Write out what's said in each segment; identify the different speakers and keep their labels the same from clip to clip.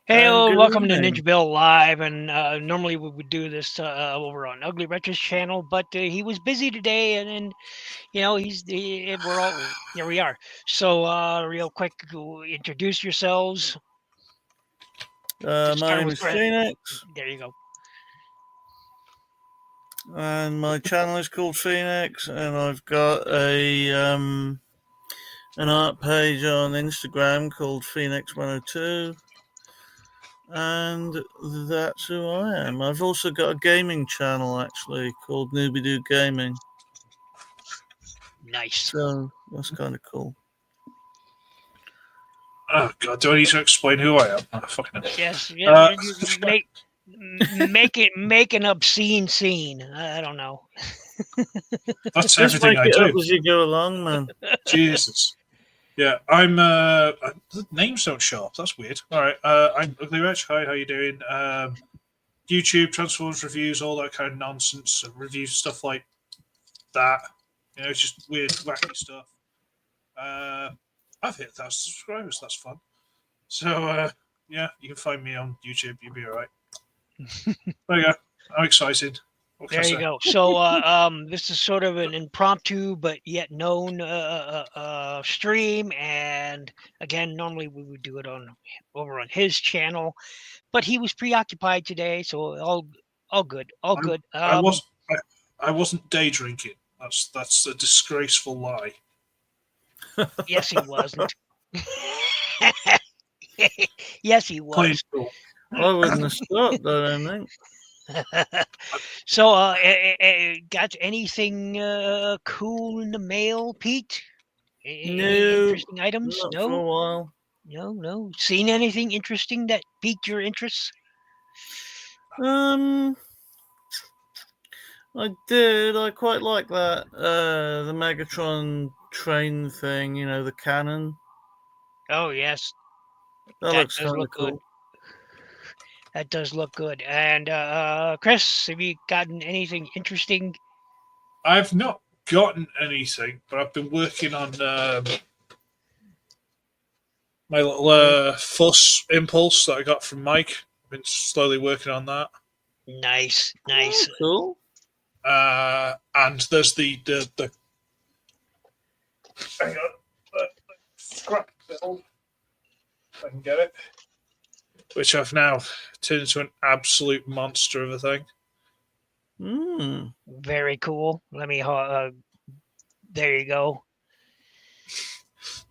Speaker 1: Hey,
Speaker 2: Good
Speaker 1: welcome to Ninja
Speaker 2: evening.
Speaker 1: Bill Live. And normally we would do this over on Ugly Retros channel, but he was busy today, and we're all here. We are. So, real quick, introduce yourselves. Just
Speaker 2: My
Speaker 1: start
Speaker 2: name
Speaker 1: with
Speaker 2: is
Speaker 1: Chris.
Speaker 2: Phoenix,
Speaker 1: There you go.
Speaker 2: and my channel is called Phoenix, and I've got an art page on Instagram called Phoenix102, and that's who I am. I've also got a gaming channel actually called Noobidoo Gaming,
Speaker 1: Nice.
Speaker 2: so that's kind of cool.
Speaker 3: Oh God, do I need to explain who I am? Oh, fucking hell.
Speaker 1: Yes.
Speaker 3: Uh,
Speaker 1: Make an obscene scene. I don't know.
Speaker 3: That's
Speaker 2: Just
Speaker 3: everything
Speaker 2: make
Speaker 3: I
Speaker 2: it up
Speaker 3: do.
Speaker 2: as you go along, man.
Speaker 3: Jesus. Yeah, I'm. The names don't show up. That's weird. All right. I'm Ugly Rich. Hi, how you doing? YouTube, Transformers reviews, all that kind of nonsense, review stuff like that. You know, it's just weird, wacky stuff. I've hit 1,000 subscribers. That's fun. So, yeah, you can find me on YouTube. You'll be all right. There you go. I'm excited. What can I
Speaker 1: There you
Speaker 3: say?
Speaker 1: go. So, this is sort of an impromptu but yet known stream, and again, normally we would do it on over on his channel, but he was preoccupied today, so all good, all
Speaker 3: I,
Speaker 1: good.
Speaker 3: I was I wasn't day drinking. That's a disgraceful lie.
Speaker 1: Yes, he wasn't. Yes, he
Speaker 3: Plain
Speaker 1: was.
Speaker 3: cool.
Speaker 2: I wouldn't have stopped, I don't think.
Speaker 1: So, got anything cool in the mail, Pete? Any
Speaker 2: No,
Speaker 1: interesting items?
Speaker 2: not for
Speaker 1: No.
Speaker 2: a while.
Speaker 1: No. Seen anything interesting that piqued your interest?
Speaker 2: Um, I did. I quite like that. The Megatron train thing. You know, the cannon.
Speaker 1: Oh yes,
Speaker 2: That
Speaker 1: that
Speaker 2: looks
Speaker 1: does
Speaker 2: kind of
Speaker 1: look good.
Speaker 2: cool.
Speaker 1: That does look good. And Chris, have you gotten anything interesting?
Speaker 3: I've not gotten anything, but I've been working on my little fuss impulse that I got from Mike. Been slowly working on that.
Speaker 1: Nice,
Speaker 2: Oh,
Speaker 1: nice.
Speaker 2: cool.
Speaker 3: And there's the hang on, scrap build. If I can get it, which I've now turned into an absolute monster of a thing.
Speaker 1: Very cool. Let me. There you go.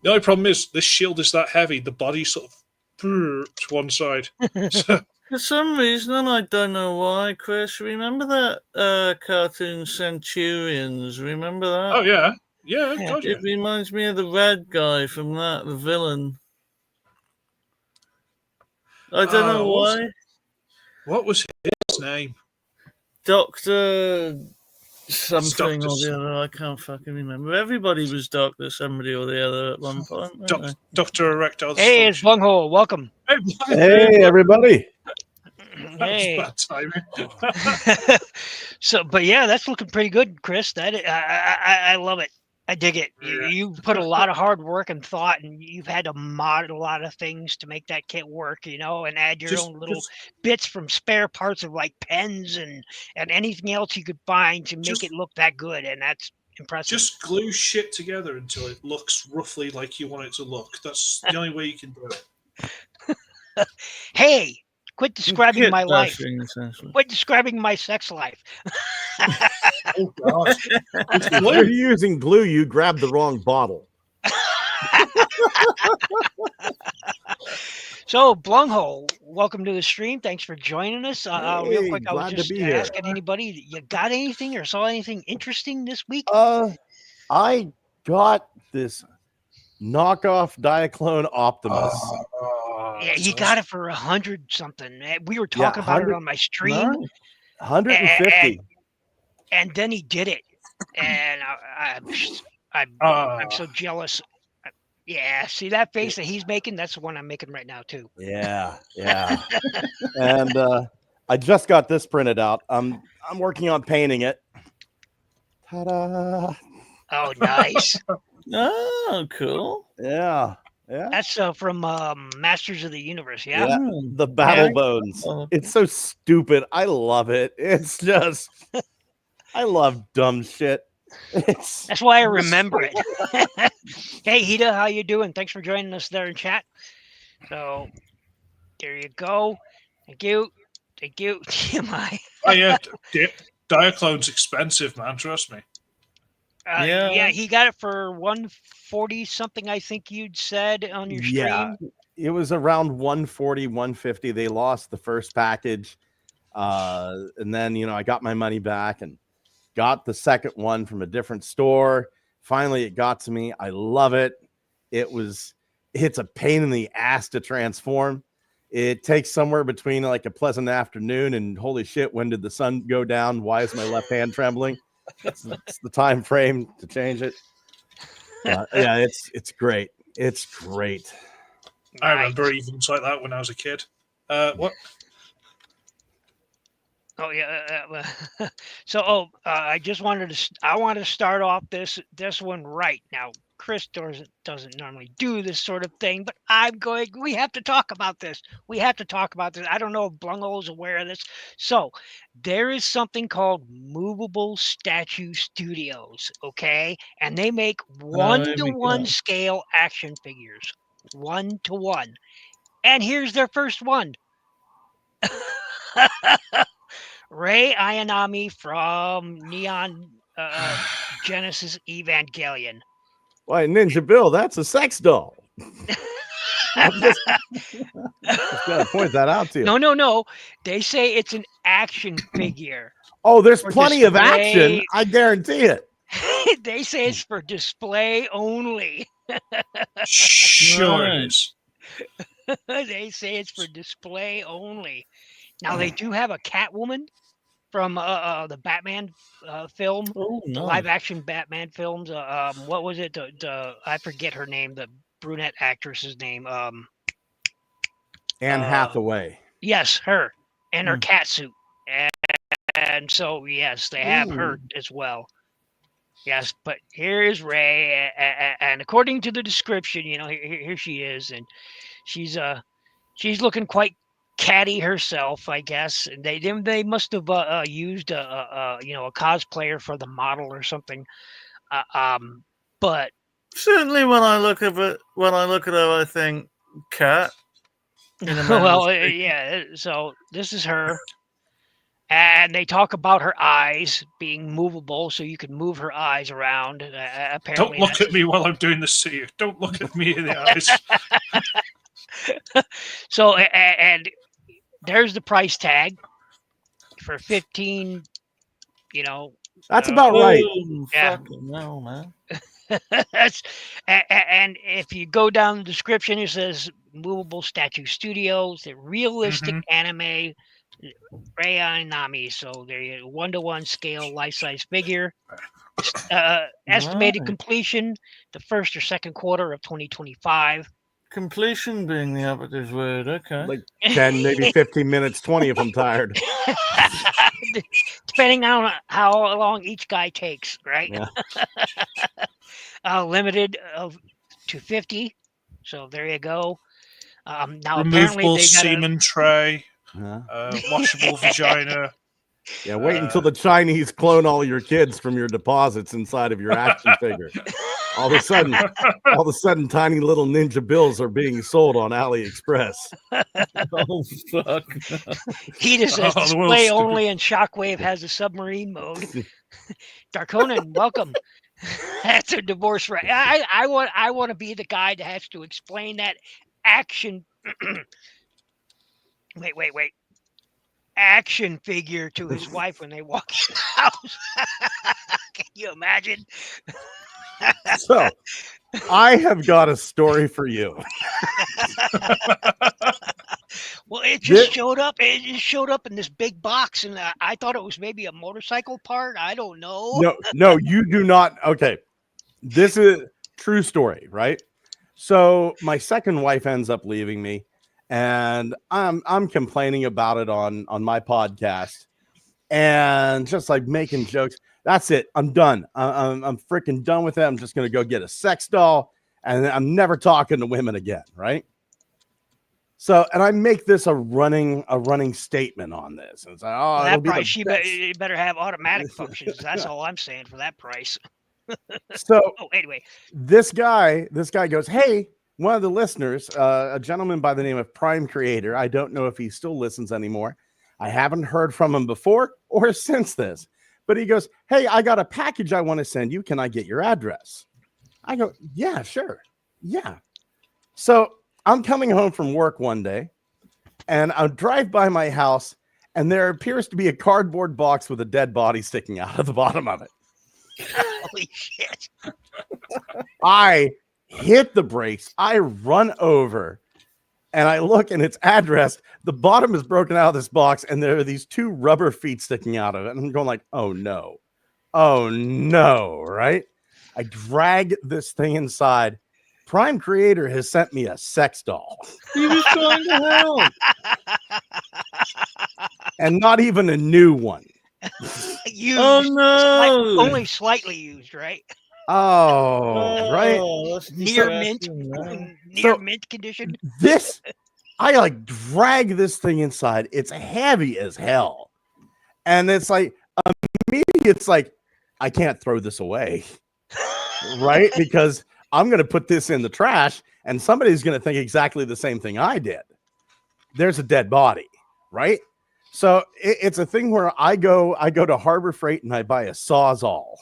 Speaker 3: The only problem is this shield is that heavy. The body sort of to one side. So,
Speaker 2: For some reason, and I don't know why, Chris, remember that cartoon Centurions? Remember that?
Speaker 3: oh yeah, yeah,
Speaker 1: Yeah.
Speaker 3: God, yeah.
Speaker 2: It reminds me of the red guy from that, the villain. I don't know why.
Speaker 3: What was his name?
Speaker 2: Doctor something or
Speaker 3: Doctor
Speaker 2: the other. I can't fucking remember. Everybody was Doctor somebody or the other at one point. weren't they?
Speaker 3: Doctor Erectile
Speaker 1: Hey, it's
Speaker 3: Dysfunction.
Speaker 1: Bunghole. Welcome.
Speaker 4: Hey, everybody.
Speaker 3: That
Speaker 1: Hey.
Speaker 3: was bad timing.
Speaker 1: So, but yeah, that's looking pretty good, Chris. That I love it. I dig it. You put a lot of hard work and thought, and you've had to mod a lot of things to make that kit work, and add your own little bits from spare parts of like pens and anything else you could find to make it look that good, and that's impressive.
Speaker 3: Just glue shit together until it looks roughly like you want it to look. That's the only way you can do it.
Speaker 1: Hey, quit describing
Speaker 2: Kit
Speaker 1: my life.
Speaker 2: bashing, essentially.
Speaker 1: Quit describing my sex life.
Speaker 3: Oh God!
Speaker 4: If you're using glue, you grabbed the wrong bottle.
Speaker 1: So, Blunghole, welcome to the stream. Thanks for joining us. Real quick, I was
Speaker 4: glad to
Speaker 1: just
Speaker 4: be here.
Speaker 1: asking anybody, you got anything or saw anything interesting this week?
Speaker 4: I got this knockoff Diaclone Optimus.
Speaker 1: Yeah, he got it for 100 something. We were talking about it on my stream.
Speaker 4: 150.
Speaker 1: And then he did it, and I'm so jealous. Yeah, see that face that he's making? That's the one I'm making right now too.
Speaker 4: Yeah. And I just got this printed out. I'm working on painting it. Ta-da!
Speaker 1: Oh, nice.
Speaker 2: Oh, cool.
Speaker 4: Yeah. Yeah.
Speaker 1: That's from Masters of the Universe. Yeah.
Speaker 4: Yeah.
Speaker 2: Hmm.
Speaker 4: The Battle
Speaker 1: Yeah.
Speaker 4: Bones.
Speaker 2: Oh,
Speaker 4: It's so stupid. I love it. It's just, I love dumb shit. It's
Speaker 1: That's why I remember it. Hey, Hida, how you doing? Thanks for joining us there in chat. So there you go. Thank you. Thank you. TMI.
Speaker 3: Oh yeah, Diaclone's expensive, man. Trust me.
Speaker 1: Yeah,
Speaker 2: Yeah.
Speaker 1: he got it for 140 something. I think you'd said on your
Speaker 4: yeah.
Speaker 1: stream.
Speaker 4: It was around 140, 150. They lost the first package. And then, I got my money back and got the second one from a different store. Finally, it got to me. I love it. It's a pain in the ass to transform. It takes somewhere between like a pleasant afternoon and holy shit, when did the sun go down? Why is my left hand trembling? It's the time frame to change it. Yeah, it's great. It's great.
Speaker 3: I remember events like that when I was a kid. What?
Speaker 1: Oh yeah. So I just wanted to. I want to start off this one right now. Chris doesn't normally do this sort of thing, but I'm going. We have to talk about this. We have to talk about this. I don't know if Blungo is aware of this. So there is something called Movable Statue Studios, okay, and they make
Speaker 2: here we
Speaker 1: 1-to-1
Speaker 2: go.
Speaker 1: scale action figures, 1-to-1. And here's their first one. Rei Ayanami from Neon Genesis Evangelion.
Speaker 4: Why, Ninja Bill, that's a sex doll. I'm just gotta point that out to you.
Speaker 1: No. They say it's an action figure.
Speaker 4: Oh, there's
Speaker 1: For
Speaker 4: plenty of action.
Speaker 1: display.
Speaker 4: I guarantee it.
Speaker 1: They say it's for display only.
Speaker 3: Sure
Speaker 2: Right.
Speaker 3: it is.
Speaker 1: They say it's for display only. Now they do have a Catwoman from the Batman film,
Speaker 2: Oh,
Speaker 1: the
Speaker 2: no.
Speaker 1: live action Batman films. What was it? I forget her name. The brunette actress's name.
Speaker 4: Anne Hathaway.
Speaker 1: Yes, her and her
Speaker 2: Hmm.
Speaker 1: cat suit. And so yes, they have her
Speaker 2: Ooh.
Speaker 1: as well. Yes, but here is Rei, and according to the description, here she is, and she's looking quite catty herself, I guess. And they must have used a cosplayer for the model or something. But
Speaker 2: Certainly, when I look at her, I think cat. In a manner of
Speaker 1: well,
Speaker 2: speaking.
Speaker 1: yeah. So this is her. And they talk about her eyes being movable, so you can move her eyes around. Apparently,
Speaker 3: Don't look
Speaker 1: that's-
Speaker 3: at me while I'm doing this to you. Don't look at me in the eyes.
Speaker 1: So, and there's the price tag for 15.
Speaker 4: That's about right.
Speaker 2: Oh,
Speaker 1: Yeah.
Speaker 2: fucking hell, man.
Speaker 1: That's and if you go down the description, it says Movable Statue Studios, the realistic anime Rei Ayanami. So they're 1-to-1 scale life size figure. Estimated
Speaker 2: Right.
Speaker 1: completion the first or second quarter of 2025.
Speaker 2: Completion being the operative word. Okay.
Speaker 4: Like 10, maybe 15 minutes, 20 if I'm tired.
Speaker 1: Depending on how long each guy takes, right?
Speaker 4: Yeah.
Speaker 1: Limited to 50. So there you go. Now apparently
Speaker 3: Removable
Speaker 1: they got
Speaker 3: semen tray,
Speaker 4: Huh?
Speaker 3: washable vagina.
Speaker 4: Yeah, wait until the Chinese clone all your kids from your deposits inside of your action figure. All of a sudden, tiny little Ninja Bills are being sold on AliExpress.
Speaker 2: Oh, fuck.
Speaker 1: He just says
Speaker 3: Oh, the world's
Speaker 1: display
Speaker 3: stupid.
Speaker 1: only, and Shockwave has a submarine mode. Darkonin, welcome. That's a divorce right. I want to be the guy that has to explain that action. wait. Action figure to his wife when they walk in the house. Can you imagine?
Speaker 4: So, I have got a story for you.
Speaker 1: Well, it just
Speaker 4: Thi-
Speaker 1: showed up. It just showed up in this big box, and I thought it was maybe a motorcycle part. I don't know.
Speaker 4: No, you do not. Okay, this is true story, right? So my second wife ends up leaving me, and I'm complaining about it on my podcast, and just like making jokes. That's it. I'm done. I'm freaking done with it. I'm just gonna go get a sex doll, and I'm never talking to women again, right? So, and I make this a running statement on this. And it's like, oh,
Speaker 1: Well,
Speaker 4: it'll
Speaker 1: that
Speaker 4: be
Speaker 1: price,
Speaker 4: the
Speaker 1: you
Speaker 4: best.
Speaker 1: better have automatic functions. That's all I'm saying for that price.
Speaker 4: So
Speaker 1: Oh, anyway,
Speaker 4: this guy goes, hey, one of the listeners, a gentleman by the name of Prime Creator. I don't know if he still listens anymore. I haven't heard from him before or since this, but he goes, hey, I got a package I want to send you. Can I get your address? I go, yeah, sure. Yeah. So I'm coming home from work one day and I drive by my house and there appears to be a cardboard box with a dead body sticking out of the bottom of it.
Speaker 1: holy shit!
Speaker 4: I hit the brakes. I run over and I look and it's addressed. The bottom is broken out of this box and there are these 2 rubber feet sticking out of it. And I'm going like, oh no, right? I drag this thing inside. Prime Creator has sent me a sex doll.
Speaker 2: He was trying to help.
Speaker 4: And not even a new one.
Speaker 1: Used,
Speaker 2: Oh no!
Speaker 1: only slightly used, right?
Speaker 4: Oh, right.
Speaker 2: That's
Speaker 1: Near mint,
Speaker 2: disgusting, man.
Speaker 1: near mint condition.
Speaker 4: This, I like drag this thing inside. It's heavy as hell. And it's like, immediately it's like, I can't throw this away. Right? Because I'm going to put this in the trash and somebody's going to think exactly the same thing I did. There's a dead body, right? So it's a thing where I go to Harbor Freight and I buy a Sawzall.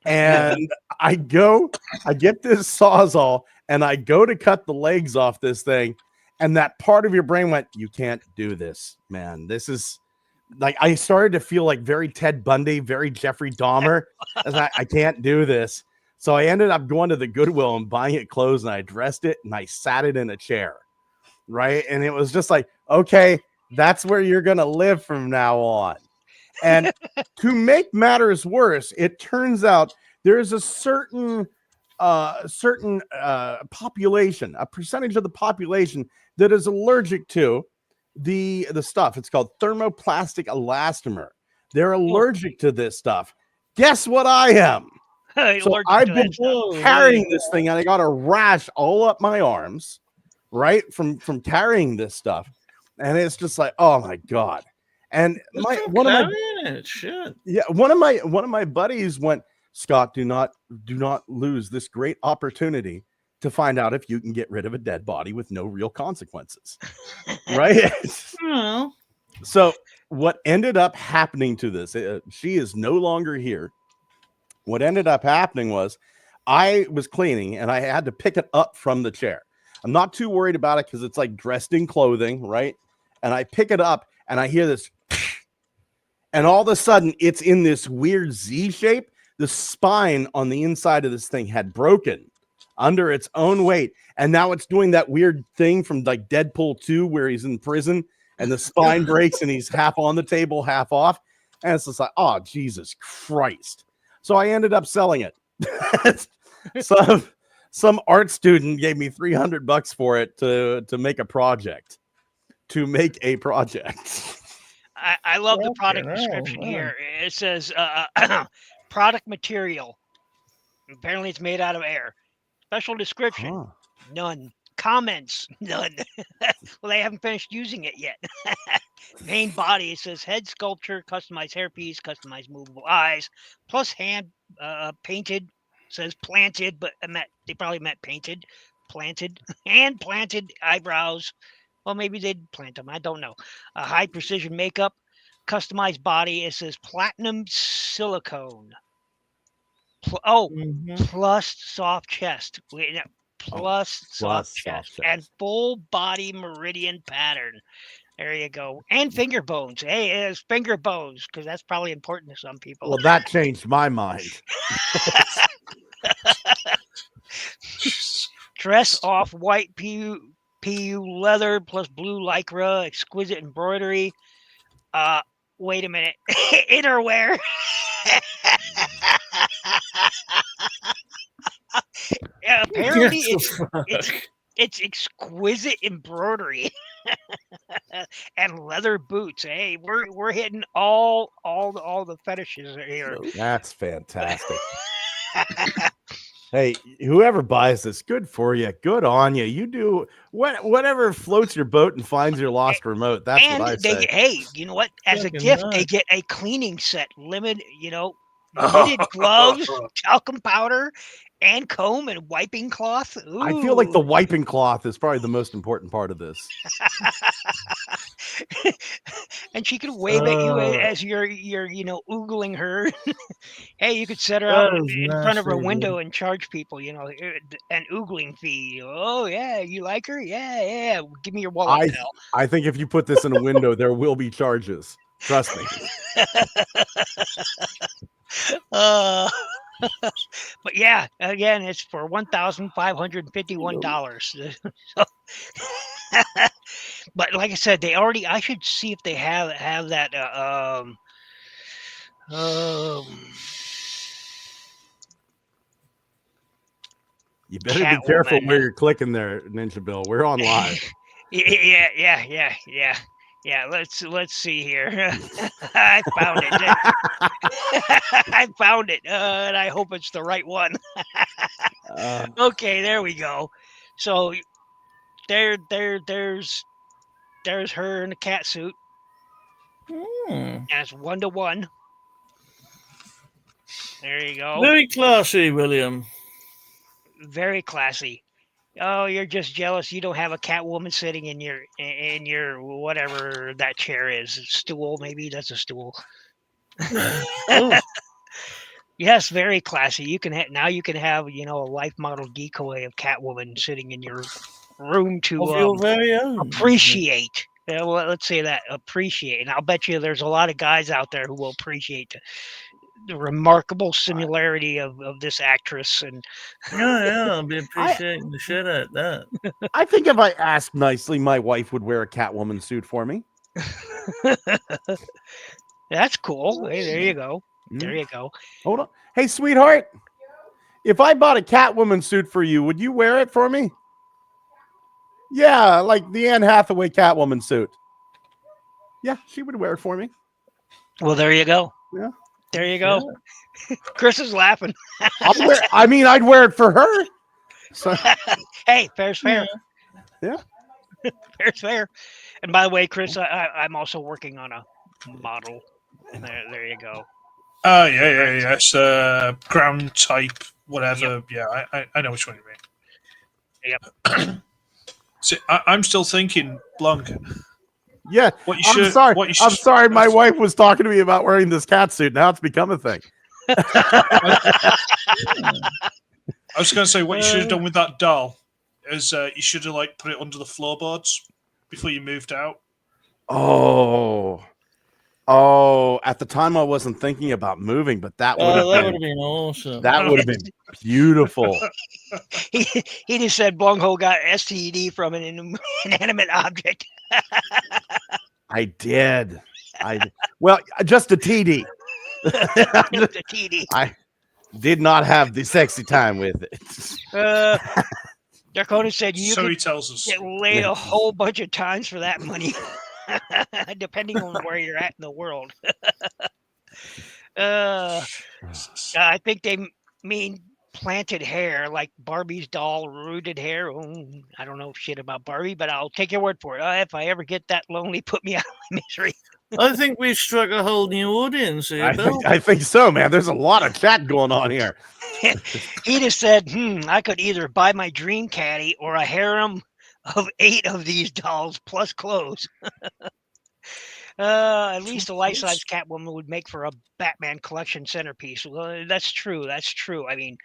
Speaker 4: And I get this Sawzall and I go to cut the legs off this thing. And that part of your brain went, you can't do this, man. This is like, I started to feel like very Ted Bundy, very Jeffrey Dahmer. I can't do this. So I ended up going to the Goodwill and buying it clothes and I dressed it and I sat it in a chair. Right. And it was just like, okay, that's where you're going to live from now on. And to make matters worse, it turns out there's a certain population, a percentage of the population that is allergic to the stuff. It's called thermoplastic elastomer. They're allergic to this stuff. Guess what I am? So I've been carrying this thing and I got a rash all up my arms, right? From carrying this stuff. And it's just like, oh my God. And one of my buddies went, Scott, do not lose this great opportunity to find out if you can get rid of a dead body with no real consequences. Right? So what ended up happening to this, she is no longer here. What ended up happening was I was cleaning and I had to pick it up from the chair. I'm not too worried about it because it's like dressed in clothing, right? And I pick it up and I hear this, and all of a sudden it's in this weird Z shape. The spine on the inside of this thing had broken under its own weight. And now it's doing that weird thing from like Deadpool 2 where he's in prison and the spine breaks and he's half on the table, half off. And it's just like, oh, Jesus Christ. So I ended up selling it. Some art student gave me $300 for it to make a project.
Speaker 1: I love the product description here. It says product material. Apparently it's made out of air. Special description. None. Comments. None. Well, they haven't finished using it yet. Main body. It says head sculpture, customized hairpiece, customized movable eyes, plus hand painted. It says planted, but they probably meant painted. Planted. Hand planted eyebrows. Well, maybe they'd plant them. I don't know. High precision makeup, customized body. It says platinum silicone. Plus soft chest. Wait, no, plus soft chest and full body meridian pattern. There you go. And finger bones. Hey, it's finger bones because that's probably important to some people.
Speaker 4: Well, that changed my mind.
Speaker 1: Dress off white PU leather plus blue lycra, exquisite embroidery. Wait a minute. Innerwear. Yeah, apparently it's exquisite embroidery and leather boots. Hey, we're hitting all the fetishes here.
Speaker 4: That's fantastic. Hey, whoever buys this, good for you. Good on you. You do whatever floats your boat and finds your lost remote. That's
Speaker 1: And
Speaker 4: what I
Speaker 1: they,
Speaker 4: say.
Speaker 1: hey, you know what? As a
Speaker 2: Fucking
Speaker 1: gift, they
Speaker 2: nice.
Speaker 1: get a cleaning set, knitted gloves, talcum powder, and comb and wiping cloth. Ooh.
Speaker 4: I feel like the wiping cloth is probably the most important part of this.
Speaker 1: And she could wave at you
Speaker 2: Uh.
Speaker 1: as you're oogling her. Hey, you could set her
Speaker 2: That
Speaker 1: out
Speaker 2: is
Speaker 1: in front of her
Speaker 2: nasty, dude.
Speaker 1: window and charge people, an oogling fee. Oh yeah, you like her? Yeah. Give me your wallet, pal.
Speaker 4: I think if you put this in a window, there will be charges. Trust me.
Speaker 1: But yeah, again, it's for $1,551. But like I said, I should see if they have that.
Speaker 4: You better be careful
Speaker 1: Catwoman.
Speaker 4: where you're clicking there, Ninja Bill. We're on live.
Speaker 1: Yeah. Let's see here. I found it. I found it, and I hope it's the right one. Okay, there we go. So there's her in the cat suit, and it's 1-to-1. There you go.
Speaker 2: Very classy, William.
Speaker 1: Very classy. Oh, you're just jealous you don't have a Catwoman sitting in your whatever that chair is. Stool, maybe that's a stool.
Speaker 2: Oh,
Speaker 1: Yes, very classy. You can now you can have a life model decoy of Catwoman sitting in your room
Speaker 2: of
Speaker 1: to
Speaker 2: your very own.
Speaker 1: appreciate. Well, let's say that appreciate, and I'll bet you there's a lot of guys out there who will appreciate the remarkable similarity of this actress. And
Speaker 2: Yeah, I'll be appreciating the shit out of that.
Speaker 4: I think if I asked nicely, my wife would wear a Catwoman suit for me.
Speaker 1: that's cool. Hey, there you go. There you go.
Speaker 4: Hold on. Hey, sweetheart. If I bought a Catwoman suit for you, would you wear it for me? Yeah, like the Anne Hathaway Catwoman suit. Yeah, she would wear it for me.
Speaker 1: Well, there you go.
Speaker 4: Yeah.
Speaker 1: There you go. Yeah. Chris is laughing.
Speaker 4: I'd wear it for her. So
Speaker 1: hey, fair's fair.
Speaker 4: Yeah.
Speaker 1: Fair's fair. And by the way, Chris, I'm also working on a model. There you go.
Speaker 3: Oh, yeah. It's ground type, whatever. Yep. Yeah, I know which one you mean.
Speaker 1: Yep.
Speaker 3: See, I'm still thinking, Blanc.
Speaker 4: Yeah, I'm sorry. My wife was talking to me about wearing this cat suit. Now it's become a thing.
Speaker 3: I was going to say what you should have done with that doll is you should have put it under the floorboards before you moved out.
Speaker 4: Oh, at the time I wasn't thinking about moving, but that would have
Speaker 2: been awesome.
Speaker 4: That would have been beautiful.
Speaker 1: He just said Blungho got STD from an inanimate object.
Speaker 4: I did. Well, just a TD.
Speaker 1: Just a TD.
Speaker 4: I did not have the sexy time with it.
Speaker 1: Dakota said you
Speaker 3: so he tells us
Speaker 1: get laid a whole bunch of times for that money. Depending on where you're at in the world. I think they mean planted hair, like Barbie's doll, rooted hair. I don't know shit about Barbie, but I'll take your word for it. If I ever get that lonely, put me out of my misery.
Speaker 2: I think we've struck a whole new audience here, Bill.
Speaker 4: I think so, man. There's a lot of chat going on here.
Speaker 1: He just said, I could either buy my dream caddy or a harem of 8 of these dolls plus clothes. At least a life-size Catwoman would make for a Batman collection centerpiece. Well, that's true. That's true. I mean,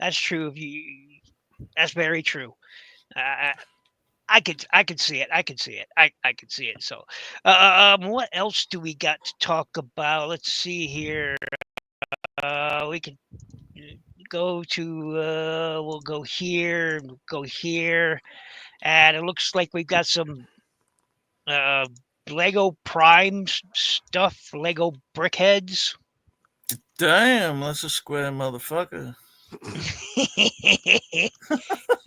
Speaker 1: that's true. That's very true. I could see it. I could see it. I could see it. So, what else do we got to talk about? Let's see here. We could go to. We'll go here. Go here. And it looks like we've got some Lego Prime stuff, Lego Brickheads.
Speaker 2: Damn, that's a square motherfucker.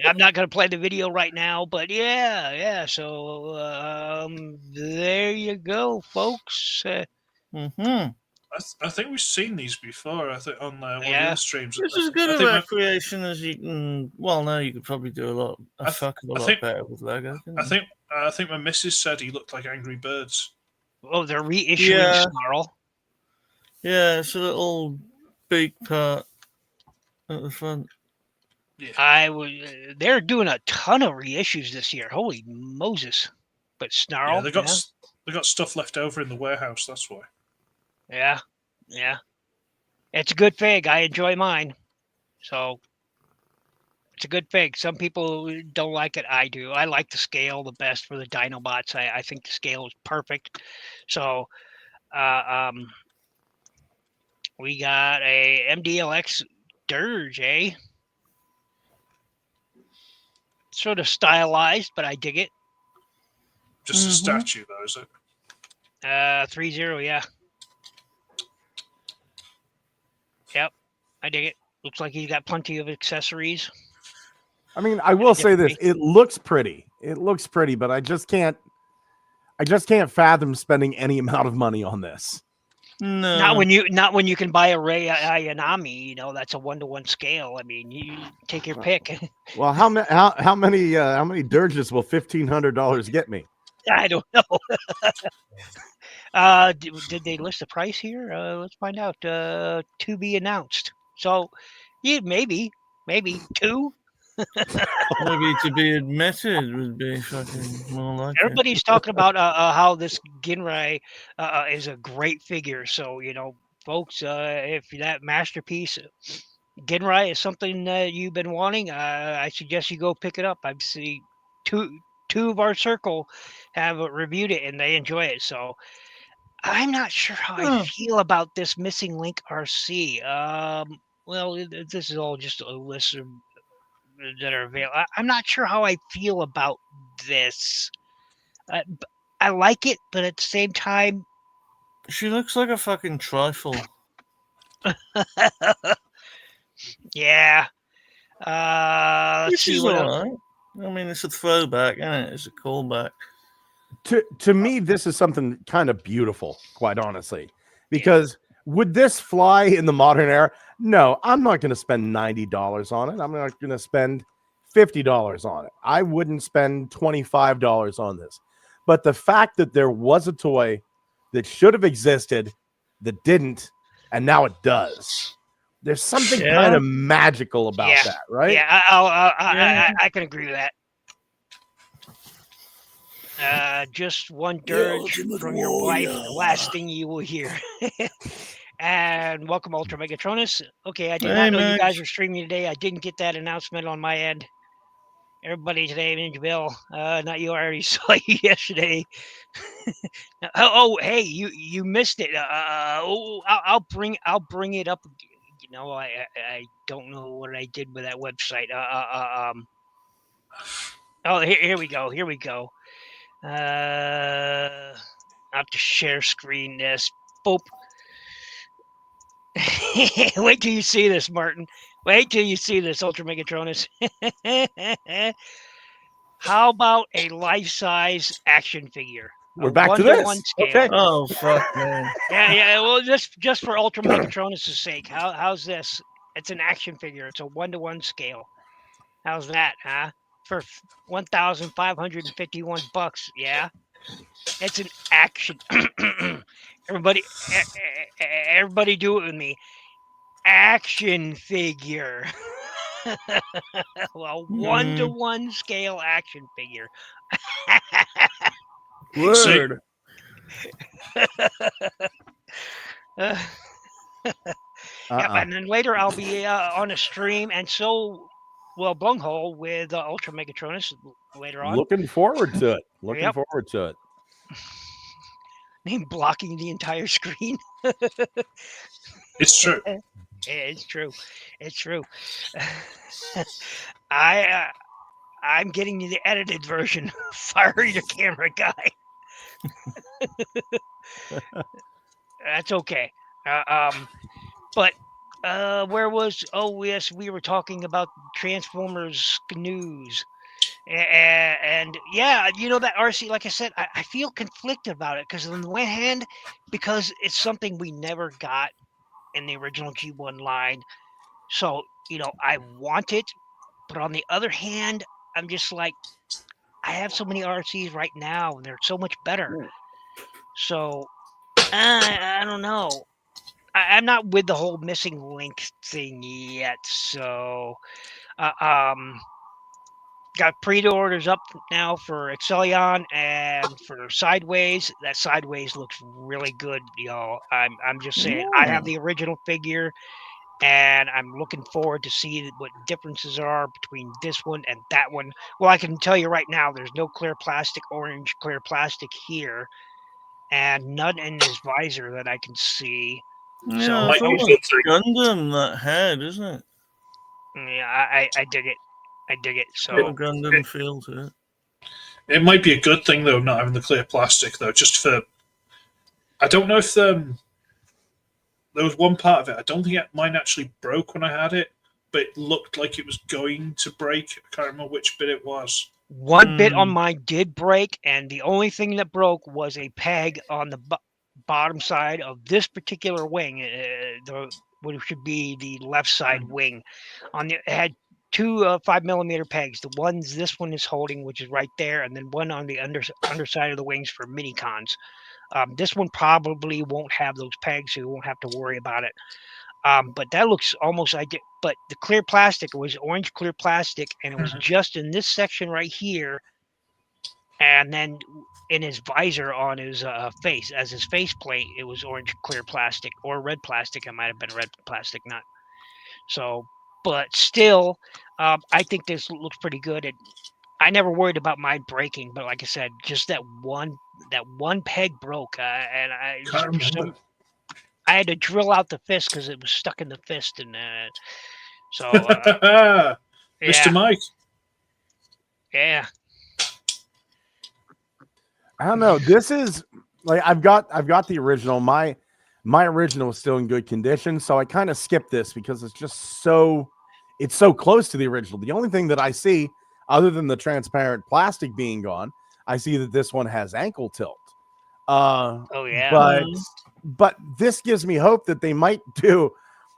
Speaker 1: I'm not going to play the video right now, but yeah. So there you go, folks.
Speaker 3: I think we've seen these before. I think on one of the
Speaker 1: Yeah.
Speaker 3: other streams.
Speaker 2: It's as good
Speaker 3: I
Speaker 2: a
Speaker 3: think
Speaker 2: recreation as you can. Well, no, you could probably do a fuck of a lot better with Lego.
Speaker 3: I think my missus said he looked like Angry Birds.
Speaker 1: Oh, they're reissuing
Speaker 2: Yeah.
Speaker 1: Snarl.
Speaker 2: Yeah, it's a little beak part at the front.
Speaker 1: They're doing a ton of reissues this year. Holy Moses! But Snarl,
Speaker 3: Yeah, they got stuff left over in the warehouse. That's why.
Speaker 1: yeah. It's a good fig. I enjoy mine. So it's a good fig. Some people don't like it. I do. I like the scale the best for the Dinobots. I think the scale is perfect. So we got a MDLX Dirge, eh? Sort of stylized, but I dig it.
Speaker 3: Just a statue, though, is it?
Speaker 1: 3-0, yeah. Yep, I dig it. Looks like he's got plenty of accessories.
Speaker 4: I mean, I will say this: it looks pretty. It looks pretty, but I just can't fathom spending any amount of money on this.
Speaker 2: No,
Speaker 1: Not when you can buy a Rei Ayanami. You know, that's a 1-to-1 scale. I mean, you take your pick.
Speaker 4: Well, how many dirges will $1,500 get me?
Speaker 1: I don't know. Did they list the price here? Let's find out. To be announced. So, yeah, maybe 2.
Speaker 2: maybe to be admitted would be fucking more like
Speaker 1: Everybody's talking about how this Ginrai is a great figure. So, you know, folks, if that masterpiece Ginrai is something that you've been wanting, I suggest you go pick it up. I've seen two of our circle have reviewed it and they enjoy it. So I'm not sure how I feel about this Missing Link RC. Well, this is all just a list of that are available. I'm not sure how I feel about this. I like it, but at the same time,
Speaker 2: She looks like a fucking trifle.
Speaker 1: yeah. Let's
Speaker 2: Which
Speaker 1: see
Speaker 2: is
Speaker 1: what
Speaker 2: all
Speaker 1: else.
Speaker 2: right. I mean, it's a throwback, isn't it? It's a callback.
Speaker 4: To me, this is something kind of beautiful, quite honestly, because would this fly in the modern era? No, I'm not going to spend $90 on it. I'm not going to spend $50 on it. I wouldn't spend $25 on this. But the fact that there was a toy that should have existed, that didn't, and now it does. There's something kind of magical about that, right?
Speaker 1: Yeah, I can agree with that. Just one dirge from your wife, the last thing you will hear. And welcome, Ultra Megatronus. Okay, I did not know you guys were streaming today. I didn't get that announcement on my end. Everybody today, Ninja Bill. Not you. I already saw you yesterday. Hey, you missed it. I'll bring it up. You know, I don't know what I did with that website. Oh, here we go. I have to share screen this. Boop. Wait till you see this, Martin. Wait till you see this, Ultra Megatronus. How about a life-size action figure?
Speaker 4: We're back to this.
Speaker 1: Scale.
Speaker 4: Okay.
Speaker 2: Oh fuck, man.
Speaker 1: Yeah. Well, just for Ultra Megatronus' sake, how's this? It's an action figure. It's a 1-to-1 scale. How's that, huh? For $1,551, yeah. It's an action. Everybody do it with me. Action figure. Well, 1-to-1 scale action figure.
Speaker 2: Word.
Speaker 1: Yep, and then later I'll be on a stream, and so will Bunghole with Ultra Megatronus later on.
Speaker 4: Looking forward to it. Forward to it.
Speaker 1: Name blocking the entire screen.
Speaker 3: It's true.
Speaker 1: It's true. It's true. I'm getting you the edited version. Fire your camera, guy. That's okay. But where was? Oh yes, we were talking about Transformers news, And yeah, that RC, like I said, I feel conflicted about it because on the one hand, because it's something we never got in the original G1 line, so I want it, but on the other hand, I'm just like, I have so many RCs right now, and they're so much better. So I don't know. I'm not with the whole missing link thing yet. So got pre-orders up now for Excellion and for Sideways. That Sideways looks really good, y'all. I'm just saying. I have the original figure, and I'm looking forward to see what differences are between this one and that one. Well, I can tell you right now, there's no clear plastic, orange clear plastic here, and none in his visor that I can see.
Speaker 2: Yeah,
Speaker 1: So
Speaker 2: it's almost Gundam, that head, isn't it?
Speaker 1: yeah, I dig it. I dig it. So
Speaker 2: Got a Gundam feel to it.
Speaker 3: It might be a good thing though, not having the clear plastic though. Just for, I don't know if there was one part of it. I don't think mine actually broke when I had it, but it looked like it was going to break. I can't remember which bit it was.
Speaker 1: one bit on mine did break, and the only thing that broke was a peg on the bottom side of this particular wing, what should be the left side wing. It had two 5mm pegs. The ones this one is holding, which is right there, and then one on the underside of the wings for mini cons. This one probably won't have those pegs, so you won't have to worry about it. But that looks almost identical. But the clear plastic, it was orange clear plastic, and it was just in this section right here, and then in his visor on his face, as his faceplate, it was orange clear plastic or red plastic. It might have been red plastic, not so. But still, I think this looks pretty good. I never worried about mine breaking, but like I said, just that one peg broke, and I had to drill out the fist because it was stuck in the fist, and so
Speaker 3: Mr. Mike.
Speaker 1: Yeah.
Speaker 4: I don't know. This is like I've got the original. My original is still in good condition, so I kind of skipped this because it's just so close to the original. The only thing that I see, other than the transparent plastic being gone, I see that this one has ankle tilt.
Speaker 1: Oh yeah.
Speaker 4: But this gives me hope that they might do